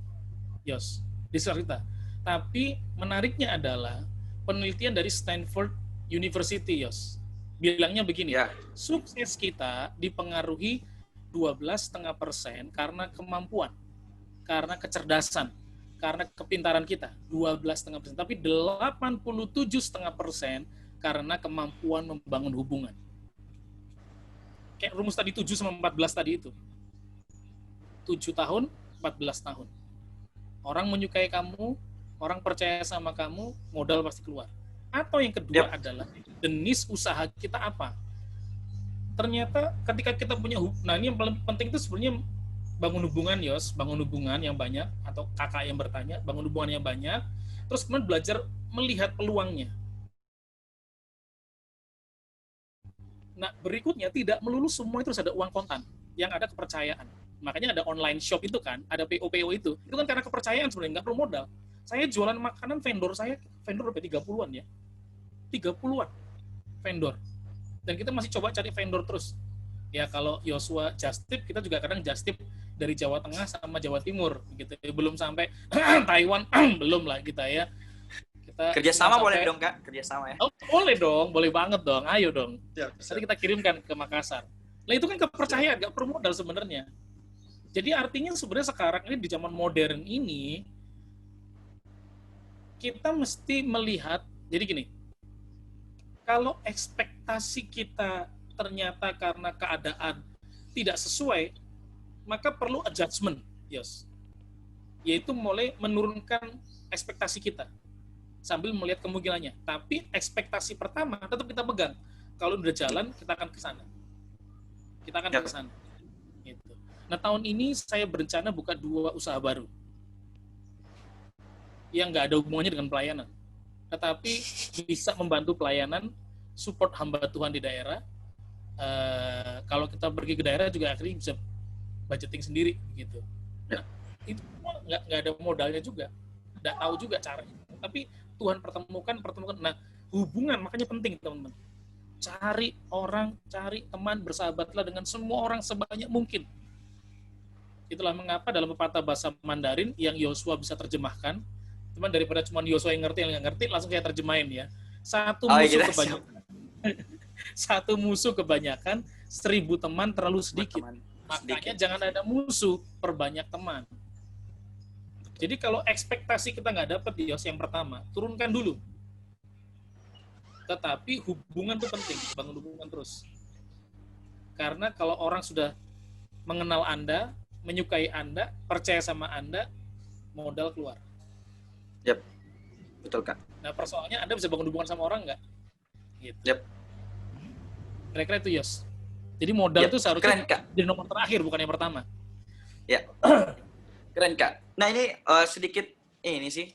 Yos, di sekitar kita. Tapi menariknya adalah penelitian dari Stanford University, Yos. Bilangnya begini, Ya. sukses kita dipengaruhi 12,5% karena kemampuan, karena kecerdasan, karena kepintaran kita, 12,5%. Tapi 87,5% karena kemampuan membangun hubungan. Kayak rumus tadi 7 sama 14 tadi itu. 7 tahun, 14 tahun. Orang menyukai kamu, orang percaya sama kamu, modal pasti keluar. Atau yang kedua adalah jenis usaha kita apa. Ternyata ketika kita punya nah ini yang paling penting itu sebenarnya bangun hubungan, Yos, bangun hubungan yang banyak, atau kakak yang bertanya, bangun hubungan yang banyak, terus kemudian belajar melihat peluangnya. Nah, berikutnya tidak melulu semua itu harus ada uang kontan, yang ada kepercayaan. Makanya ada online shop itu kan, ada PO itu kan karena kepercayaan sebenarnya, nggak perlu modal. Saya jualan makanan, vendor berapa 30-an ya. 30-an vendor. Dan kita masih coba cari vendor terus. Ya kalau Yosua Just Tip, kita juga kadang Just Tip dari Jawa Tengah sama Jawa Timur gitu. Belum sampai Taiwan, belum lah kita ya. Kita Kerjasama sampai, boleh dong, Kak? Kerjasama ya? Oh, boleh dong, boleh banget dong. Ayo dong. Ya, Nanti kita kirimkan ke Makassar. Nah itu kan kepercayaan, nggak perlu modal sebenarnya. Jadi artinya sebenarnya sekarang ini di zaman modern ini, kita mesti melihat, jadi gini, kalau ekspektasi kita ternyata karena keadaan tidak sesuai, maka perlu adjustment, yes. Yaitu mulai menurunkan ekspektasi kita, sambil melihat kemungkinannya. Tapi ekspektasi pertama tetap kita pegang. Kalau udah jalan, kita akan ke sana. Kita akan ke sana. Gitu. Nah, tahun ini saya berencana buka 2 usaha baru yang nggak ada hubungannya dengan pelayanan, tetapi bisa membantu pelayanan, support hamba Tuhan di daerah. Kalau kita pergi ke daerah juga akhirnya bisa budgeting sendiri, gitu. Nah, itu nggak ada modalnya juga, nggak tahu juga caranya. Tapi Tuhan pertemukan. Nah, hubungan makanya penting, teman-teman. Cari orang, cari teman, bersahabatlah dengan semua orang sebanyak mungkin. Itulah mengapa dalam pepatah bahasa Mandarin yang Yosua bisa terjemahkan, teman, daripada cuma Yosua yang ngerti, yang nggak ngerti, langsung saya terjemahin ya. Satu musuh kebanyakan, 1000 teman terlalu sedikit. Makanya jangan ada musuh, perbanyak teman. Jadi kalau ekspektasi kita nggak dapat, Yos, yang pertama, turunkan dulu. Tetapi hubungan itu penting, bangun hubungan terus. Karena kalau orang sudah mengenal Anda, menyukai Anda, percaya sama Anda, modal keluar. Yap, betul Kak. Nah persoalannya Anda bisa bangun hubungan sama orang nggak? Gitu. Yap. Kira-kira itu, Yos. Jadi modal itu seharusnya keren, Kak. di nomor terakhir, bukan yang pertama. Ya, keren Kak. Nah ini sedikit ini sih,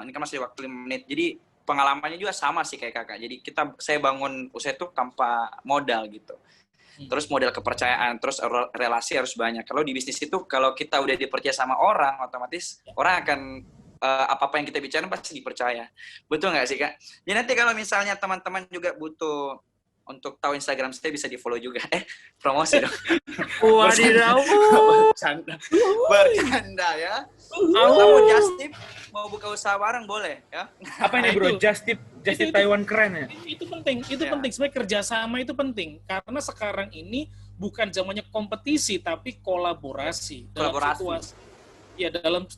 ini kan masih waktu 5 menit. Jadi pengalamannya juga sama sih kayak Kakak. Jadi saya bangun usaha itu tanpa modal gitu. Terus modal kepercayaan, terus relasi harus banyak. Kalau di bisnis itu, kalau kita udah dipercaya sama orang, otomatis orang akan apa-apa yang kita bicarain pasti dipercaya. Betul nggak sih, Kak? Jadi nanti kalau misalnya teman-teman juga butuh untuk tahu Instagram saya bisa di-follow juga. Promosi dong. Wadidaw. Bercanda ya. Kalau kamu Just Tip mau buka usaha bareng boleh ya. Apa ini bro? Just Tip Taiwan keren ya? Itu penting, penting. Sebenarnya kerjasama itu penting. Karena sekarang ini bukan zamannya kompetisi, tapi kolaborasi.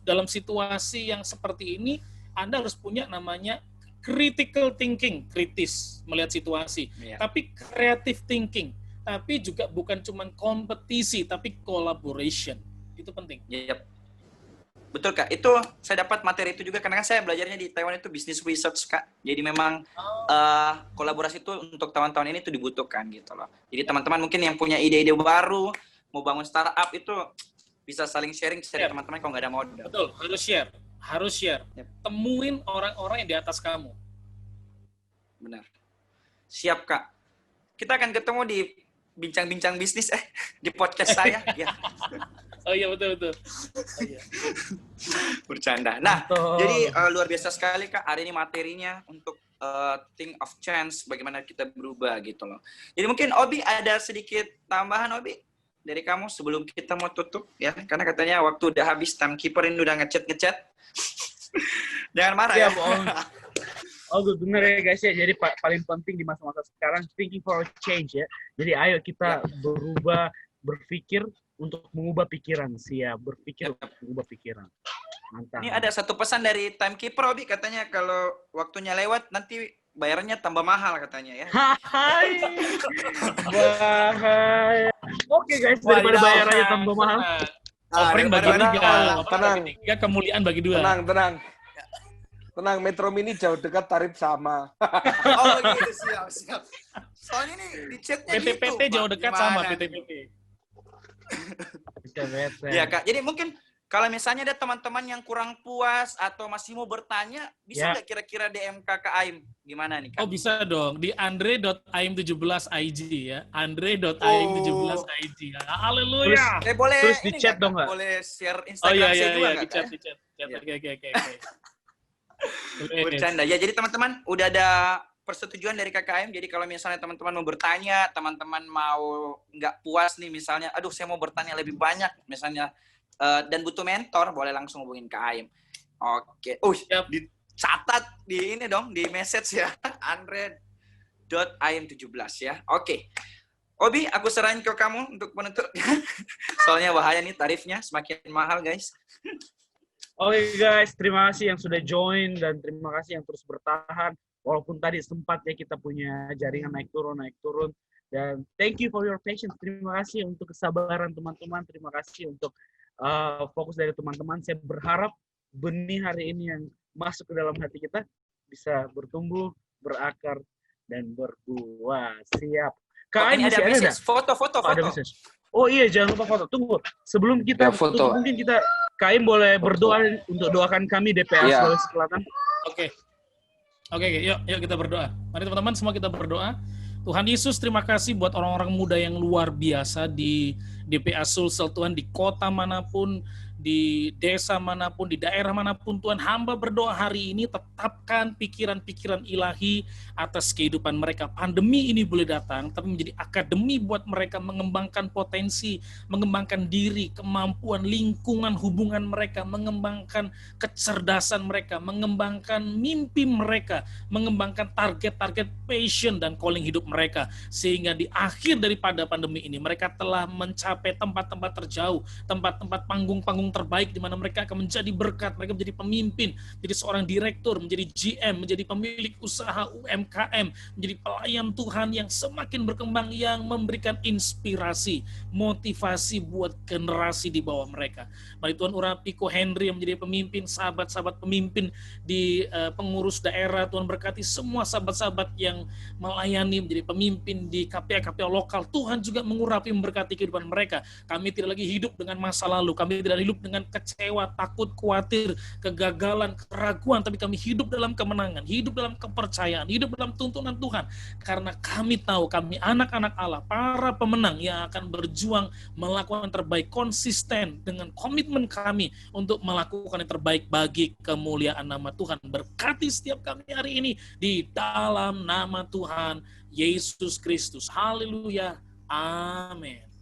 Dalam situasi yang seperti ini, Anda harus punya namanya critical thinking, kritis melihat situasi. Tapi creative thinking, tapi juga bukan cuma kompetisi, tapi collaboration. Itu penting. Betul Kak, itu saya dapat materi itu juga karena kan saya belajarnya di Taiwan itu business research Kak. Jadi memang kolaborasi itu untuk tahun-tahun ini itu dibutuhkan gitu loh. Jadi teman-teman mungkin yang punya ide-ide baru, mau bangun startup itu bisa saling sharing teman-teman kalau nggak ada modal. Betul, harus share. Temuin orang-orang yang di atas kamu. Benar. Siap Kak. Kita akan ketemu di bincang-bincang bisnis di podcast saya. Ya. Oh iya betul. Bercanda. Nah, jadi luar biasa sekali Kak hari ini materinya untuk think of chance, bagaimana kita berubah gitu loh. Jadi mungkin Obi ada sedikit tambahan Obi dari kamu sebelum kita mau tutup ya, karena katanya waktu udah habis, timekeeper ini udah ngechat. Jangan marah ya. Bener ya guys ya. Jadi paling penting di masa-masa sekarang thinking for a change ya. Jadi ayo kita berubah, berpikir untuk mengubah pikiran, berpikir untuk mengubah pikiran. Mantap. Ini ada satu pesan dari timekeeper Obi, katanya kalau waktunya lewat nanti bayarnya tambah mahal katanya ya. Bahaya. Oke guys, daripada bayarannya tambah mahal. Offering bagi tiga, tenang. Kemuliaan bagi dua. Tenang, Metro Mini jauh dekat tarif sama. Oh gitu, siap. Soalnya nih di chatnya gitu. PT jauh dekat sama PT. Ya Kak, jadi mungkin kalau misalnya ada teman-teman yang kurang puas atau masih mau bertanya, bisa nggak kira-kira DM Kakak Aim? Gimana nih Kak? Oh bisa dong, di andre.aim17ig ya. andre.aim17ig. Haleluya. Terus di chat dong nggak? Boleh share Instagram saya juga nggak? Di chat. Oke. Bercanda. Ya, jadi teman-teman udah ada persetujuan dari KKM. Jadi kalau misalnya teman-teman mau bertanya, teman-teman mau nggak puas nih misalnya, aduh saya mau bertanya lebih banyak misalnya, dan butuh mentor, boleh langsung hubungin KKM. Oke. Dicatat di ini dong, di message ya. andre.aim17 ya. Oke. Obi, aku serahin ke kamu untuk menutup. Soalnya bahaya nih tarifnya, semakin mahal guys. Oke guys, terima kasih yang sudah join dan terima kasih yang terus bertahan. Walaupun tadi sempat ya kita punya jaringan naik turun. Dan thank you for your patience. Terima kasih untuk kesabaran teman-teman. Terima kasih untuk fokus dari teman-teman. Saya berharap benih hari ini yang masuk ke dalam hati kita bisa bertumbuh, berakar, dan berbuah. Siap. Kak, ini ada message. Foto. Ada message. Oh iya, jangan lupa foto. Tunggu. Sebelum kita tutup, mungkin kita Kaim boleh berdoa untuk doakan kami DPA Sulawesi Selatan. Oke, yuk kita berdoa. Mari teman-teman semua kita berdoa. Tuhan Yesus, terima kasih buat orang-orang muda yang luar biasa di DPA Sulsel, Tuhan, di kota manapun, di desa manapun, di daerah manapun, Tuhan, hamba berdoa hari ini tetapkan pikiran-pikiran ilahi atas kehidupan mereka. Pandemi ini boleh datang, tapi menjadi akademi buat mereka mengembangkan potensi, mengembangkan diri, kemampuan, lingkungan, hubungan mereka, mengembangkan kecerdasan mereka, mengembangkan mimpi mereka, mengembangkan target-target passion dan calling hidup mereka, sehingga di akhir daripada pandemi ini mereka telah mencapai tempat-tempat terjauh, tempat-tempat panggung-panggung terbaik di mana mereka akan menjadi berkat, mereka menjadi pemimpin, menjadi seorang direktur, menjadi GM, menjadi pemilik usaha UMKM, menjadi pelayan Tuhan yang semakin berkembang, yang memberikan inspirasi, motivasi buat generasi di bawah mereka. Mari Tuhan urapi Ko Henry yang menjadi pemimpin, sahabat-sahabat pemimpin di pengurus daerah, Tuhan berkati semua sahabat-sahabat yang melayani menjadi pemimpin di KPA lokal. Tuhan juga mengurapi, memberkati kehidupan mereka. Kami tidak lagi hidup dengan masa lalu, kami tidak hidup hidup dengan kecewa, takut, khawatir, kegagalan, keraguan, tapi kami hidup dalam kemenangan, hidup dalam kepercayaan, hidup dalam tuntunan Tuhan. Karena kami tahu kami anak-anak Allah, para pemenang yang akan berjuang melakukan yang terbaik, konsisten dengan komitmen kami untuk melakukan yang terbaik bagi kemuliaan nama Tuhan. Berkati setiap kami hari ini di dalam nama Tuhan Yesus Kristus. Haleluya. Amin.